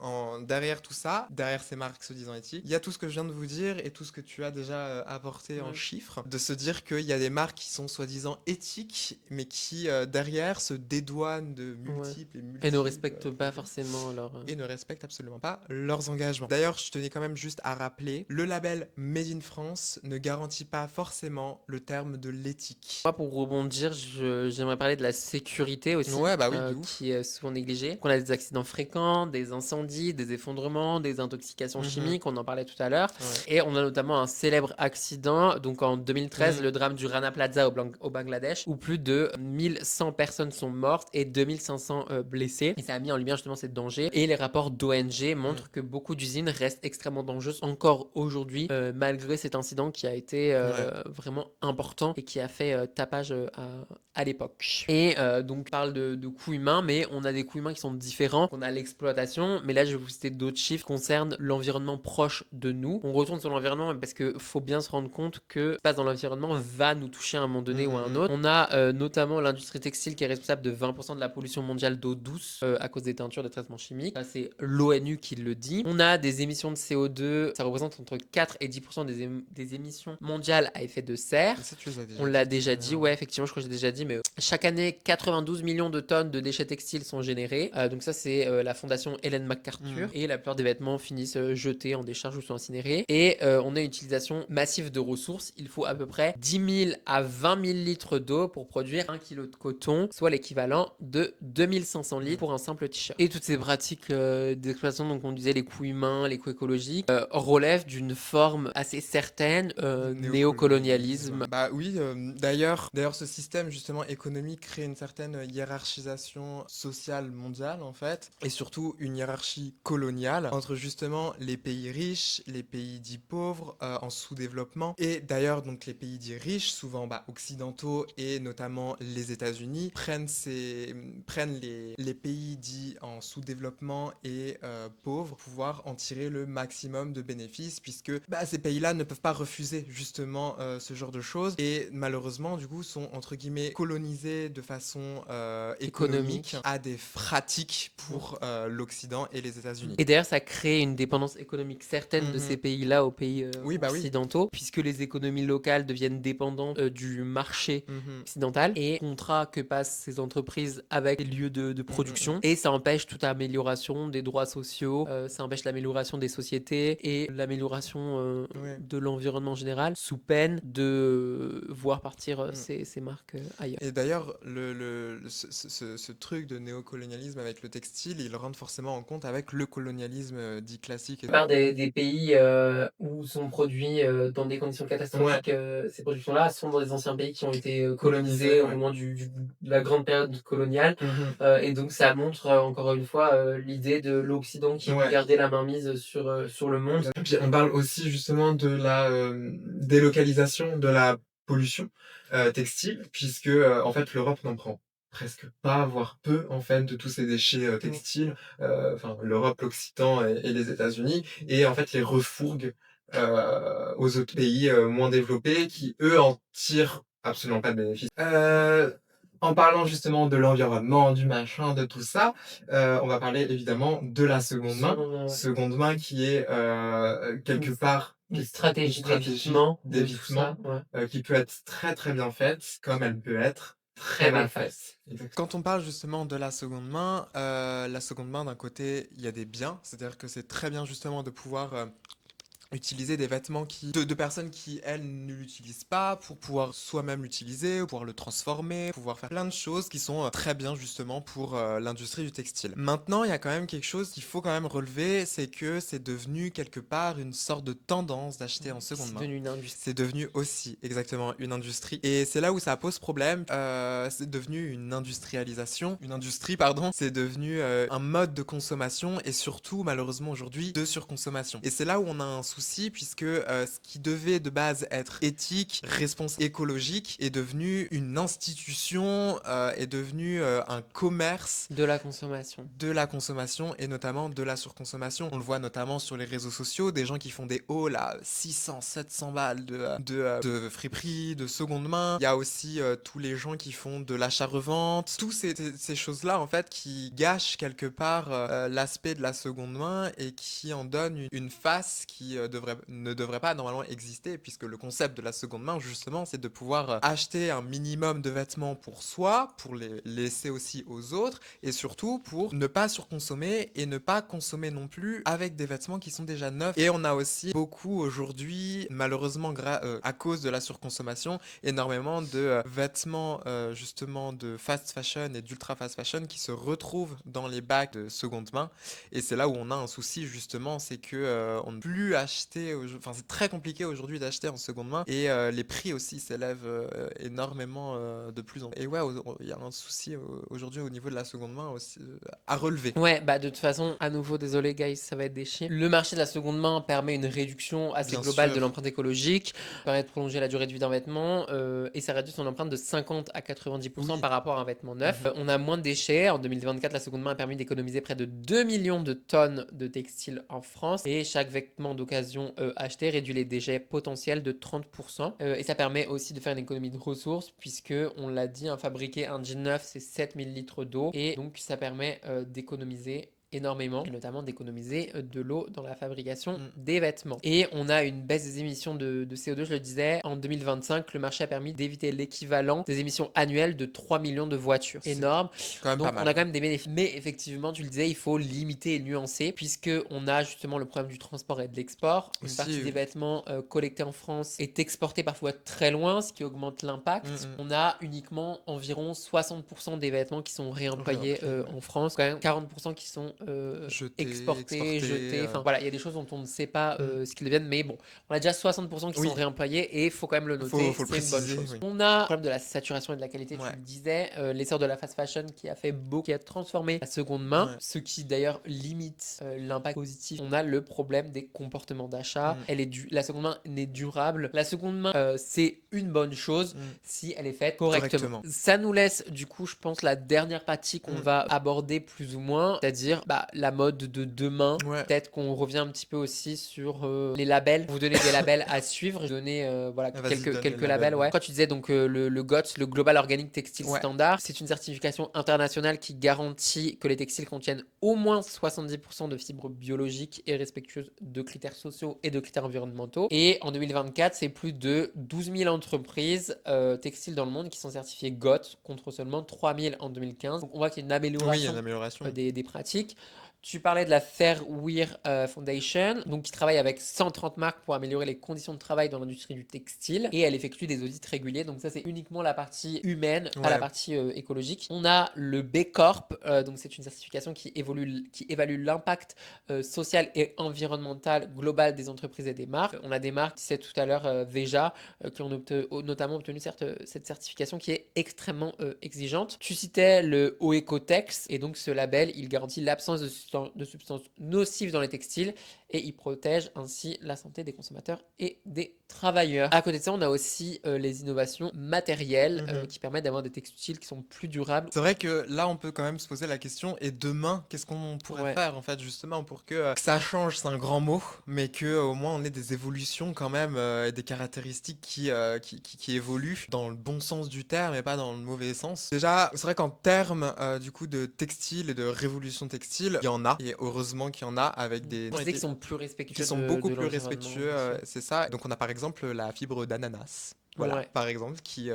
derrière tout ça, derrière ces marques se disant éthiques, il y a tout ce que je viens de vous dire et tout ce que tu as déjà apporté en chiffres, de se dire qu'il y a des marques qui sont soi-disant éthiques, mais qui derrière se dédouanent de multiples et ne respectent pas forcément et ne respectent absolument pas leurs engagements. D'ailleurs, je tenais quand même juste à rappeler, le label Made in France ne garantit pas forcément le terme de l'éthique. Moi, pour rebondir, j'aimerais parler de la sécurité aussi, ouais, bah oui, qui est souvent négligée. On a des accidents fréquents, des incendies, des effondrements, des intoxications chimiques, on en parlait tout à l'heure. Et on a notamment un célèbre accident, donc en 2013, le drame du Rana Plaza au Bangladesh, où plus de 1100 personnes sont mortes et 2500 blessées. Et ça a mis en lumière justement ces dangers. Et les rapports d'ONG montrent que beaucoup d'usines restent extrêmement dangereuses encore aujourd'hui, malgré cet incident qui a été vraiment important et qui a fait tapage à l'époque. Et donc on parle de coûts humains, mais on a des coûts humains qui sont différents. On a l'exploitation, mais là je vais vous citer d'autres chiffres qui concernent l'environnement proche de nous. On retourne sur l'environnement parce qu'il faut bien se rendre compte que ce qui se passe dans l'environnement va nous toucher à un moment donné ou à un autre. On a notamment l'industrie textile qui est responsable de 20% de la pollution mondiale d'eau douce à cause des teintures, des traitements chimiques. Ça, c'est l'ONU qui le dit. On a des émissions de CO2, ça représente entre 4 et 10% des émissions mondiales à effet de serre. Ça, tu les as déjà On l'a déjà dit, ouais, effectivement, je crois que j'ai déjà dit, mais chaque année, 92 millions de tonnes de déchets textiles sont générés. Donc ça, c'est la fondation Ellen MacArthur. Et la plupart des vêtements finissent jetés en décharge ou sont incinérés. Et on a une utilisation massive de ressources. Il faut à peu près 10 000 à 20 000 litres d'eau pour produire 1 kg de coton, soit l'équivalent de 2500 litres pour un simple t-shirt. Et toutes ces pratiques d'exploitation, donc on disait les coûts humains, les coûts écologiques, relèvent d'une forme assez certaine néocolonialisme. Bah oui, d'ailleurs, ce système justement économique crée une certaine hiérarchisation sociale mondiale en fait, et surtout une hiérarchie coloniale entre justement les pays riches, les pays dits pauvres, en sous-développement, et d'ailleurs donc les pays dits riches, souvent occidentaux et notamment les États-Unis, prennent les pays dits en sous-développement et pauvres pour pouvoir en tirer le maximum de bénéfices, puisque ces pays-là ne peuvent pas refuser justement ce genre de choses, et malheureusement du coup sont entre guillemets colonisés de façon économique à des pratiques pour l'Occident et les États-Unis. Et d'ailleurs ça crée une dépendance économique certaine de ces pays-là aux pays occidentaux, puisque les économies locales deviennent dépendantes du marché occidental, et contrats que passent ces entreprises avec les lieux de Mm, mm, production et ça empêche toute amélioration des droits sociaux, ça empêche l'amélioration des sociétés et l'amélioration ouais. de l'environnement en général, sous peine de voir partir Mm. ces marques ailleurs. Et d'ailleurs, ce truc de néocolonialisme avec le textile, il rentre forcément en compte avec le colonialisme dit classique. La plupart des pays où sont produits dans des conditions catastrophiques, ces productions-là sont dans des anciens pays qui ont été colonisés au ouais. moment de la grande période coloniale. Mhm. Et donc ça montre encore une fois l'idée de l'Occident qui veut Ouais. garder la mainmise sur le monde. Et puis on parle aussi justement de la délocalisation de la pollution textile, puisque en fait l'Europe n'en prend presque pas, voire peu en fait de tous ces déchets textiles, enfin l'Europe, l'Occitan et les États-Unis, et en fait les refourgue aux autres pays moins développés qui eux en tirent absolument pas de bénéfice. En parlant justement de l'environnement, du machin, de tout ça, on va parler évidemment de la seconde main. Seconde main, ouais. Seconde main qui est quelque part Une stratégie d'évitement de tout ça, ouais. qui peut être très très bien faite, comme elle peut être très mal faite. Quand on parle justement de la seconde main d'un côté, il y a des biens, c'est-à-dire que c'est très bien justement de pouvoir utiliser des vêtements de personnes qui, elles, ne l'utilisent pas pour pouvoir soi-même l'utiliser, pouvoir le transformer, pouvoir faire plein de choses qui sont très bien justement pour l'industrie du textile. Maintenant, il y a quand même quelque chose qu'il faut quand même relever, c'est que c'est devenu quelque part une sorte de tendance d'acheter en seconde main. C'est devenu une industrie. C'est devenu aussi exactement une industrie. Et c'est là où ça pose problème. C'est devenu une industrialisation. Une industrie, pardon. C'est devenu un mode de consommation et surtout, malheureusement aujourd'hui, de surconsommation. Et c'est là où on a un souci puisque ce qui devait de base être éthique, responsable, écologique est devenu une institution, est devenu un commerce de la consommation et notamment de la surconsommation. On le voit notamment sur les réseaux sociaux, des gens qui font des hauls à 600, 700 balles de friperie, de seconde main. Il y a aussi tous les gens qui font de l'achat-revente. Toutes ces choses-là, en fait, qui gâchent quelque part l'aspect de la seconde main et qui en donnent une face qui ne devrait pas normalement exister, puisque le concept de la seconde main, justement, c'est de pouvoir acheter un minimum de vêtements pour soi, pour les laisser aussi aux autres, et surtout pour ne pas surconsommer et ne pas consommer non plus avec des vêtements qui sont déjà neufs. Et on a aussi beaucoup aujourd'hui, malheureusement à cause de la surconsommation, énormément de vêtements justement de fast fashion et d'ultra fast fashion qui se retrouvent dans les bacs de seconde main. Et c'est là où on a un souci justement, c'est que on ne peut plus acheter, enfin c'est très compliqué aujourd'hui d'acheter en seconde main et les prix aussi s'élèvent énormément de plus en plus. Et ouais, il y a un souci aujourd'hui au niveau de la seconde main aussi à relever. Ouais, bah de toute façon, à nouveau, désolé guys, ça va être des chiffres. Le marché de la seconde main permet une réduction assez Bien globale sûr. de l'empreinte écologique, permet de prolonger la durée de vie d'un vêtement et ça réduit son empreinte de 50 à 90% Oui. par rapport à un vêtement neuf. On a moins de déchets. En 2024, la seconde main a permis d'économiser près de 2 millions de tonnes de textiles en France et chaque vêtement d'occasion acheté réduit les déchets potentiels de 30%. Et ça permet aussi de faire une économie de ressources puisque, on l'a dit, fabriquer un jean neuf, c'est 7000 litres d'eau et donc ça permet d'économiser énormément, et notamment d'économiser de l'eau dans la fabrication des vêtements. Et on a une baisse des émissions de CO2, je le disais, en 2025, le marché a permis d'éviter l'équivalent des émissions annuelles de 3 millions de voitures. C'est Énorme. quand même Donc pas mal. on a quand même des bénéfices. Mais effectivement, tu le disais, il faut limiter et nuancer, puisque on a justement le problème du transport et de l'export. Une Aussi, partie oui. des vêtements collectés en France est exportée parfois très loin, ce qui augmente l'impact. On a uniquement environ 60% des vêtements qui sont réemployés en France, quand même 40% qui sont exportés, jetés. Enfin voilà, il y a des choses dont on ne sait pas ce qu'ils deviennent, mais bon, on a déjà 60% qui sont réemployés et il faut quand même le noter, faut le c'est une bonne préciser, chose. oui. On a le problème de la saturation et de la qualité, Ouais. tu le disais, l'essor de la fast fashion qui a fait beaucoup, qui a transformé la seconde main, Ouais. ce qui d'ailleurs limite l'impact positif. On a le problème des comportements d'achat. La seconde main n'est durable. La seconde main, c'est une bonne chose si elle est faite correctement. Ça nous laisse du coup, je pense, la dernière partie qu'on va aborder plus ou moins, c'est-à-dire la mode de demain. Ouais. Peut-être qu'on revient un petit peu aussi sur les labels. Vous donnez des labels à suivre. Je vais donner voilà, Ah, vas-y, donne les quelques labels, labels. ouais. Ouais. Quand tu disais donc le GOTS, le Global Organic Textile Ouais. Standard, c'est une certification internationale qui garantit que les textiles contiennent au moins 70% de fibres biologiques et respectueuses de critères sociaux et de critères environnementaux. Et en 2024, c'est plus de 12 000 entreprises textiles dans le monde qui sont certifiées GOTS contre seulement 3 000 en 2015. Donc on voit qu'il y a une Oui, il y a une amélioration amélioration. des pratiques. Tu parlais de la Fairwear Foundation, donc qui travaille avec 130 marques pour améliorer les conditions de travail dans l'industrie du textile, et elle effectue des audits réguliers. Donc ça, c'est uniquement la partie humaine, pas la Ouais. partie écologique. On a le B Corp, donc c'est une certification qui évalue l'impact social et environnemental global des entreprises et des marques. On a des marques, tu sais tout à l'heure, Veja, qui ont notamment obtenu cette certification qui est extrêmement exigeante. Tu citais le Oecotex, et donc ce label, il garantit l'absence de substances nocives dans les textiles et il protège ainsi la santé des consommateurs et des travailleurs. À côté de ça, on a aussi les innovations matérielles qui permettent d'avoir des textiles qui sont plus durables. C'est vrai que là, on peut quand même se poser la question, et demain, qu'est-ce qu'on pourrait Ouais. faire en fait justement pour que ça change, c'est un grand mot, mais que au moins on ait des évolutions quand même et des caractéristiques qui évoluent dans le bon sens du terme et pas dans le mauvais sens. Déjà, c'est vrai qu'en termes du coup de textile et de révolution textile, il y en a, et heureusement qu'il y en a avec des On sait qu'ils sont plus qui respectueux sont beaucoup de plus l'environnement respectueux, aussi. c'est ça. Donc on a par exemple la fibre d'ananas, voilà, Ouais. par exemple, qui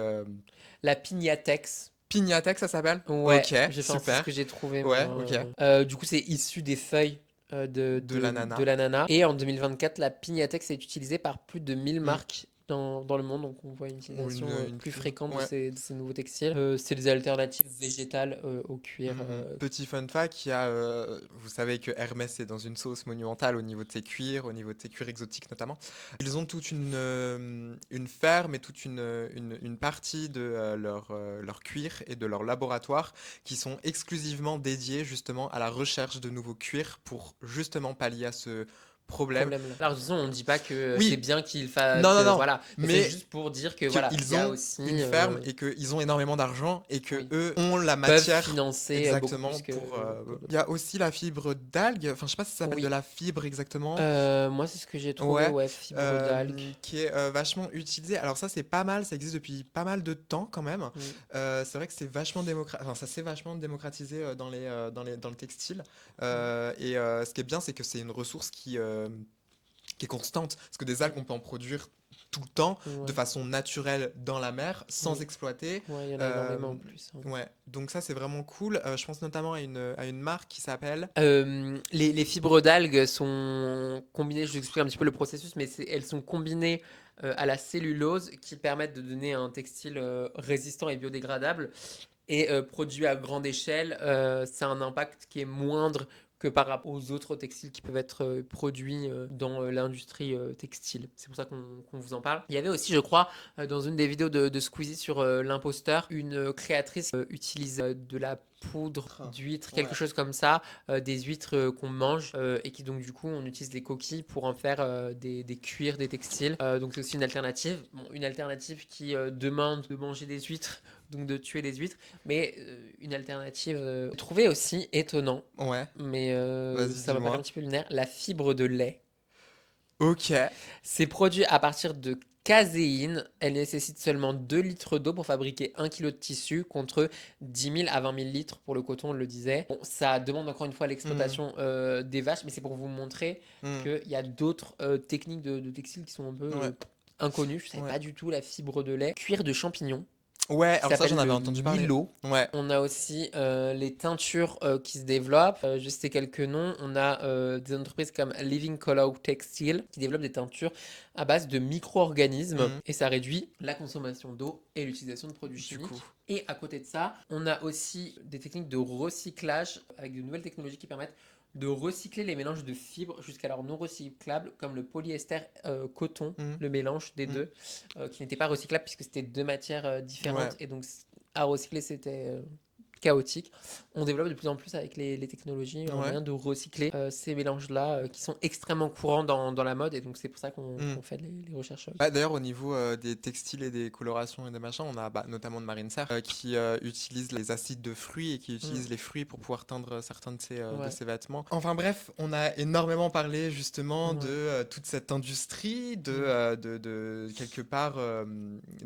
La Pignatex. Pignatex, ça s'appelle? Ouais, Ok, c'est ce super. que j'ai trouvé Ouais, moi. ok. Du coup, c'est issu des feuilles De de l'ananas. l'ananas. Et en 2024, la Pignatex est utilisée par plus de 1000 Mm. marques dans le monde. Donc, on voit une Ou utilisation une plus fibre. fréquente Ouais. de ces nouveaux textiles. C'est des alternatives végétales au cuir. Petit fun fact, vous savez que Hermès est dans une sauce monumentale au niveau de ses cuirs, au niveau de ses cuirs exotiques notamment. Ils ont toute une ferme et toute une partie de leur cuir et de leur laboratoire qui sont exclusivement dédiés justement à la recherche de nouveaux cuirs pour justement pallier à ce problème. Problème là. Alors, de toute façon, on ne dit pas que c'est Oui, bien qu'il fasse. non, non, non, Voilà. Mais c'est mais juste pour dire que voilà, il qu'ils y a ont aussi. une ferme et qu'ils ont énormément d'argent et que Oui. eux ont la Peuvent matière financer beaucoup exactement plus pour. que Il y a aussi la fibre d'algue. Enfin, je sais pas si ça s'appelle de Oui. la fibre exactement. Moi, c'est ce que j'ai trouvé, Ouais, ouais, fibre d'algue. qui est vachement utilisé. Alors ça, c'est pas mal. Ça existe depuis pas mal de temps quand même. Mm. C'est vrai que c'est vachement enfin, ça s'est vachement démocratisé dans le textile. Ouais. Ce qui est bien, c'est que c'est une ressource qui est constante. Parce que des algues, on peut en produire tout le temps, de Ouais. façon naturelle dans la mer, sans Oui. exploiter. Ouais, il y en a énormément en Euh, plus, hein. ouais, donc ça c'est vraiment cool. Je pense notamment à une marque qui s'appelle. Les fibres d'algues sont combinées, je vous explique un petit peu le processus, mais elles sont combinées à la cellulose qui permettent de donner un textile résistant et biodégradable. Et produit à grande échelle, c'est un impact qui est moindre que par rapport aux autres textiles qui peuvent être produits dans l'industrie textile. C'est pour ça qu'on vous en parle. Il y avait aussi, je crois, dans une des vidéos de Squeezie sur l'imposteur, une créatrice utilise de la poudre d'huître, Ouais. quelque chose comme ça, des huîtres qu'on mange et qui donc du coup on utilise les coquilles pour en faire des cuirs, des textiles. Donc c'est aussi une alternative. Bon, une alternative qui demande de manger des huîtres, donc de tuer des huîtres, mais une alternative trouvée aussi étonnant, Ouais, mais vas-y, ça m'a paru un dis-moi. petit peu lunaire, la fibre de lait. Ok. C'est produit à partir de caséine. Elle nécessite seulement 2 litres d'eau pour fabriquer 1 kg de tissu contre 10 000 à 20 000 litres pour le coton, on le disait. Bon, ça demande encore une fois Hmm, l'exploitation des vaches, mais c'est pour vous montrer hmm, qu'il y a d'autres techniques de textile qui sont un peu ouais, inconnues. Je ne savais ouais. pas du tout la fibre de lait. Cuir de champignon Ouais, qui alors ça j'en s'appelle avais le entendu parler. Milo. Ouais. On a aussi les teintures qui se développent. Je sais quelques noms. On a des entreprises comme Living Color Textile qui développent des teintures à base de micro-organismes Hmm, et ça réduit la consommation d'eau et l'utilisation de produits du coup. chimiques. Et à côté de ça, on a aussi des techniques de recyclage avec de nouvelles technologies qui permettent de recycler les mélanges de fibres jusqu'à leur non recyclable, comme le polyester coton, Hmm, le mélange des hmm, deux, qui n'était pas recyclable puisque c'était deux matières ouais. différentes. Et donc, à recycler, c'était chaotique. On développe de plus en plus avec les technologies un Ouais. moyen de recycler ces mélanges-là qui sont extrêmement courants dans la mode et donc c'est pour ça Mm. qu'on fait les recherches. Bah, d'ailleurs, au niveau des textiles et des colorations et des machins, on a notamment de Marine Serre qui utilise les acides de fruits et qui Mm. utilise les fruits pour pouvoir teindre certains de Ouais. ses vêtements. Enfin bref, on a énormément parlé justement de Ouais. toute cette industrie, Mm. de quelque part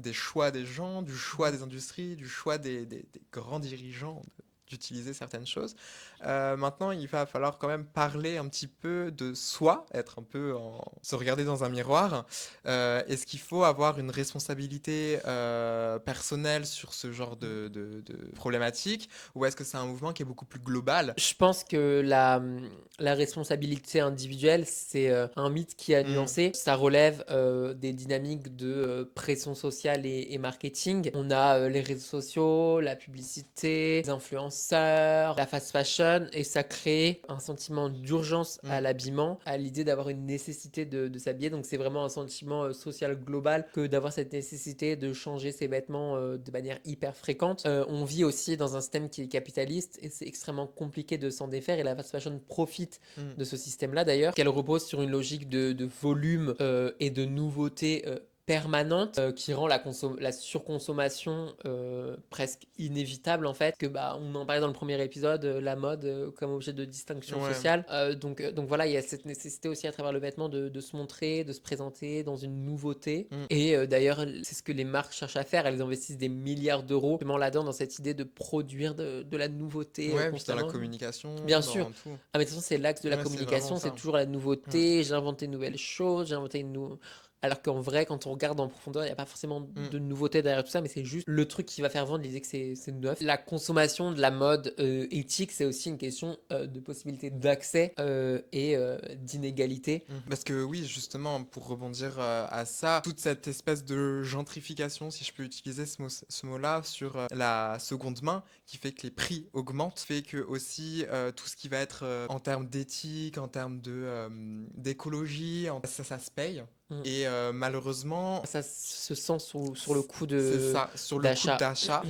des choix des gens, du choix des industries, du choix des grands dirigeants d'utiliser certaines choses. Maintenant, il va falloir quand même parler un petit peu de soi, être un peu se regarder dans un miroir. Est-ce qu'il faut avoir une responsabilité personnelle sur ce genre de problématique, ou est-ce que c'est un mouvement qui est beaucoup plus global? Je pense que la responsabilité individuelle, c'est un mythe qui a Mm, nuancé. Ça relève des dynamiques de pression sociale et marketing. On a les réseaux sociaux, la publicité, les influenceurs, la fast fashion, et ça crée un sentiment d'urgence à mm, l'habillement, à l'idée d'avoir une nécessité de s'habiller. Donc c'est vraiment un sentiment social global que d'avoir cette nécessité de changer ses vêtements de manière hyper fréquente. On vit aussi dans un système qui est capitaliste et c'est extrêmement compliqué de s'en défaire et la fast fashion profite mm. de ce système-là d'ailleurs, qu'elle repose sur une logique de volume et de nouveauté permanente qui rend la surconsommation presque inévitable en fait, que bah on en parlait dans le premier épisode, la mode comme objet de distinction Ouais. sociale. Donc voilà, il y a cette nécessité aussi à travers le vêtement de se montrer, de se présenter dans une nouveauté. Mm. Et d'ailleurs, c'est ce que les marques cherchent à faire, elles investissent des milliards d'euros justement là-dedans, dans cette idée de produire de la nouveauté Ouais, puis dans la constamment. communication, Bien sûr. dans tout. Ah mais de toute façon, c'est l'axe de la Ouais, c'est vraiment communication, c'est ça. toujours la Mm, nouveauté, j'ai inventé une nouvelle chose, j'ai inventé une nouvelle... Alors qu'en vrai, quand on regarde en profondeur, il n'y a pas forcément mm. de nouveauté derrière tout ça, mais c'est juste le truc qui va faire vendre l'idée que c'est neuf. La consommation de la mode éthique, c'est aussi une question de possibilité d'accès et d'inégalité. Parce que oui, justement, pour rebondir à ça, toute cette espèce de gentrification, si je peux utiliser ce mot-là, sur la seconde main, qui fait que les prix augmentent, fait que aussi tout ce qui va être en termes d'éthique, en termes d'écologie, ça se paye. Mm. Et malheureusement, Ça se sent sur le coup c'est ça, sur le coût d'achat. d'achat.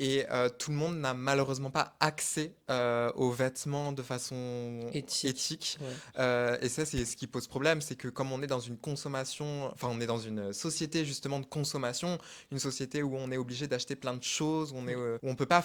Et tout le monde n'a malheureusement pas accès aux vêtements de façon Éthique. éthique. Ouais. Et ça, c'est ce qui pose problème, c'est que comme on est dans une consommation, enfin on est dans une société justement de consommation, une société où on est obligé d'acheter plein de choses, où on peut pas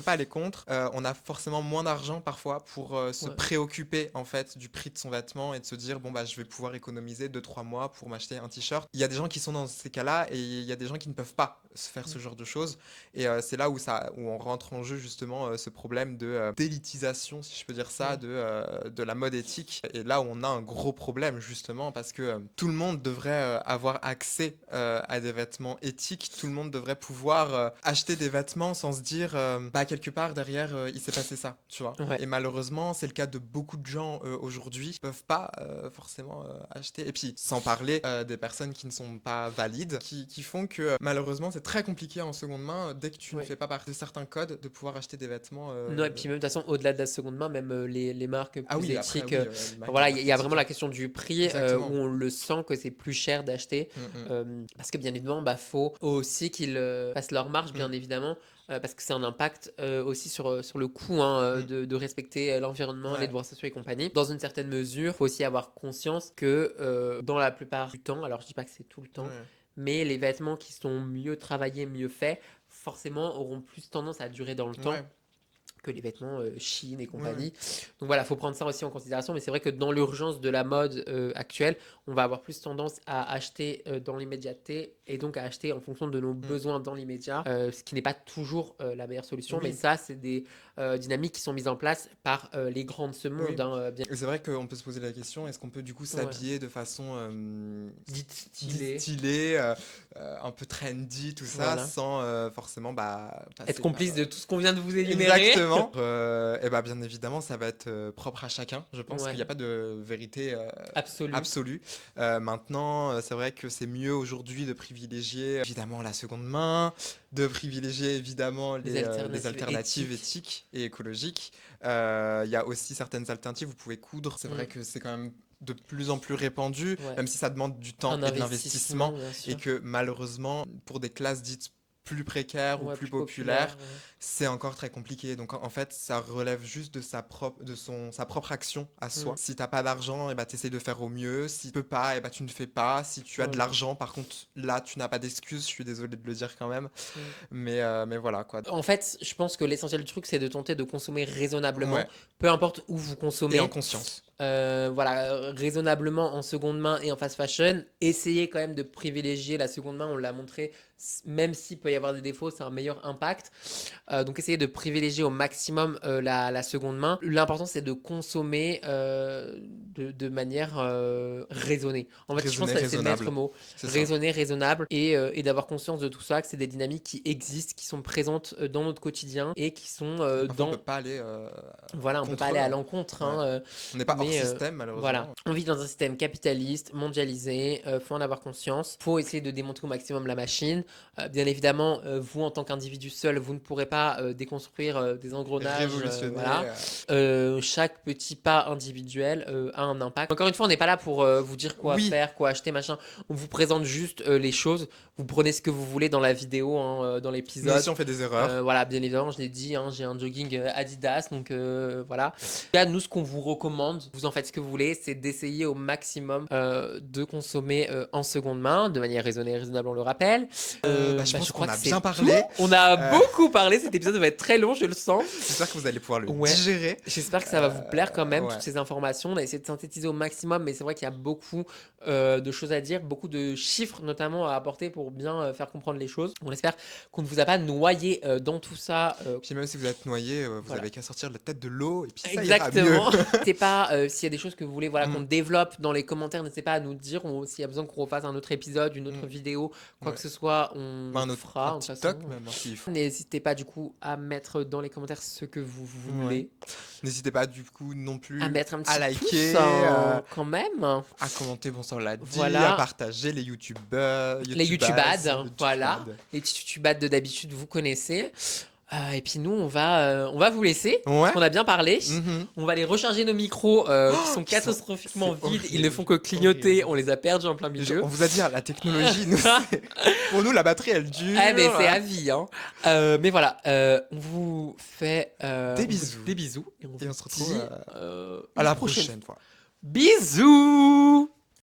aller contre, on a forcément moins d'argent parfois pour se Ouais. préoccuper en fait du prix de son vêtement et de se dire bon bah je vais pouvoir économiser 2-3 mois pour m'acheter un t-shirt. Il y a des gens qui sont dans ces cas-là et il y a des gens qui ne peuvent pas se faire ce genre de choses. Et c'est là où on rentre en jeu justement ce problème de d'élitisation, si je peux dire ça, de la mode éthique. Et là où on a un gros problème justement parce que tout le monde devrait avoir accès à des vêtements éthiques. Tout le monde devrait pouvoir acheter des vêtements sans se dire bah quelque part derrière il s'est passé ça, tu vois. Ouais. Et malheureusement c'est le cas de beaucoup de gens aujourd'hui qui peuvent pas forcément acheter. Et puis sans parler des personnes qui ne sont pas valides, qui font que malheureusement c'est très compliqué en seconde main dès que tu ne Ouais. fais pas partie de certains codes de pouvoir acheter des vêtements. Non, et puis même de toute façon, au-delà de la seconde main, même les marques Ah plus oui, après éthiques, oui, les enfin, marques voilà, il y a vraiment la éthiques. question du prix où Exactement. on le sent que c'est plus cher d'acheter. Mm, Parce que bien évidemment, bah, faut aussi qu'ils fassent leur marge, bien mm, évidemment, parce que c'est un impact aussi sur le coût hein, mm. de respecter l'environnement, les Ouais. devoirs sociaux et compagnie. Dans une certaine mesure, il faut aussi avoir conscience que dans la plupart du temps, alors je dis pas que c'est tout le temps, Ouais. mais les vêtements qui sont mieux travaillés, mieux faits, forcément auront plus tendance à durer dans le temps Ouais. que les vêtements Chine et Ouais. compagnie. Donc voilà, il faut prendre ça aussi en considération, mais c'est vrai que dans l'urgence de la mode actuelle, on va avoir plus tendance à acheter dans l'immédiateté et donc à acheter en fonction de nos Mm. besoins dans l'immédiat, ce qui n'est pas toujours la meilleure solution, mais Oui. ça, c'est des dynamiques qui sont mises en place par les grands de ce monde. Oui. Hein, bien... Et c'est vrai qu'on peut se poser la question, est-ce qu'on peut du coup Ouais. s'habiller de façon Dite stylée. stylée, un peu trendy, tout ça, Voilà. sans forcément bah, Être passer par... complice de tout ce qu'on vient de vous énumérer. Exactement. Et bah bien évidemment, ça va être propre à chacun. Je pense qu'il Ouais, n'y a pas de vérité absolu. absolue. Maintenant, c'est vrai que c'est mieux aujourd'hui de privilégier évidemment la seconde main, de privilégier évidemment Les les alternatives alternatives éthiques. éthiques et écologiques. Il y a aussi certaines alternatives, vous pouvez coudre. C'est vrai Mm. que c'est quand même de plus en plus répandu, Ouais. même si ça demande du temps Un et de investissement, l'investissement, bien et sûr. que malheureusement, pour des classes dites plus précaire ou Ouais, plus plus populaire, populaire. Ouais. c'est encore très compliqué. Donc en fait, ça relève juste de sa propre action à soi. Mm. Si t'as pas d'argent, et bah t'essayes de faire au mieux. Si tu peux pas, et bah tu ne fais pas. Si tu as de Voilà. l'argent, par contre, là, tu n'as pas d'excuse. Je suis désolé de le dire quand même. Mm. Mais voilà quoi. En fait, je pense que l'essentiel du truc, c'est de tenter de consommer raisonnablement, Ouais. peu importe où vous Et en consommez. conscience. Voilà, raisonnablement en seconde main et en fast fashion. Essayez quand même de privilégier la seconde main, on l'a montré, même s'il peut y avoir des défauts, c'est un meilleur impact. Donc essayez de privilégier au maximum la seconde main. L'important c'est de consommer de manière raisonnée. En fait, je pense Raisonner, que c'est le maître raisonnable. mot. C'est ça. Raisonner, raisonnable et d'avoir conscience de tout ça, que c'est des dynamiques qui existent, qui sont présentes dans notre quotidien et qui sont Et parfois, on dans... peut pas aller Voilà, on peut pas contre aller eux, à hein. l'encontre, Ouais. hein, On n'est pas hors mais système, voilà, malheureusement. on vit dans un système capitaliste, mondialisé, faut en avoir conscience, faut essayer de démontrer au maximum la machine. Bien évidemment, vous en tant qu'individu seul, vous ne pourrez pas déconstruire des engrenages, Révolutionner. voilà. Chaque petit pas individuel a un impact. Encore une fois, on n'est pas là pour vous dire quoi Oui, faire, quoi acheter, machin. On vous présente juste les choses. Vous prenez ce que vous voulez dans la vidéo, hein, dans nous l'épisode. aussi, on fait des erreurs. Voilà, bien évidemment, je l'ai dit, hein, j'ai un jogging Adidas, donc voilà. Là, nous, ce qu'on vous recommande, vous en faites ce que vous voulez, c'est d'essayer au maximum de consommer en seconde main, de manière raisonnée et raisonnable, on le rappelle. Je pense Je qu'on crois a que c'est bien tout. parlé. On a Euh, beaucoup parlé, cet épisode va être très long, je le sens. J'espère que vous allez pouvoir le Ouais. digérer. J'espère que ça va vous plaire quand même, Ouais. toutes ces informations. On a essayé de synthétiser au maximum, mais c'est vrai qu'il y a beaucoup de choses à dire, beaucoup de chiffres notamment à apporter pour bien faire comprendre les choses. On espère qu'on ne vous a pas noyé dans tout ça. Puis même si vous êtes noyé, vous Voilà. avez qu'à sortir la tête de l'eau et puis ça ira mieux. Exactement. N'hésitez pas, s'il y a des choses que vous voulez voilà, qu'on Mm. développe dans les commentaires, n'hésitez pas à nous dire. S'il y a besoin qu'on refasse un autre épisode, une autre Mm. vidéo, quoi Ouais. que ce soit, on Bah, le fera. un De toute TikTok façon. même, hein, s'il faut. N'hésitez pas du coup à mettre dans les commentaires ce que vous Ouais. voulez. N'hésitez pas du coup non plus À mettre un à petit liker, pouce hein, quand même. à commenter, bon ça on l'a dit, Voilà. à partager les youtubeurs, Les YouTubades, youtubeuses, voilà. youtubades. Les petits YouTubades de d'habitude, vous connaissez. Et puis nous, on va vous laisser, parce Ouais. qu'on a bien parlé. Mhm. On va aller recharger nos micros qui sont Qui sont- catastrophiquement c'est vides. Ils horrible, ne font que clignoter. horrible. On les a perdus en plein milieu. On vous a dit, hein, la technologie, pour nous la batterie elle dure. Ah, mais c'est à vie. Hein. Mais voilà, on vous fait Des bisous. Des bisous. Et on se retrouve dit à une la prochaine fois. Bisous!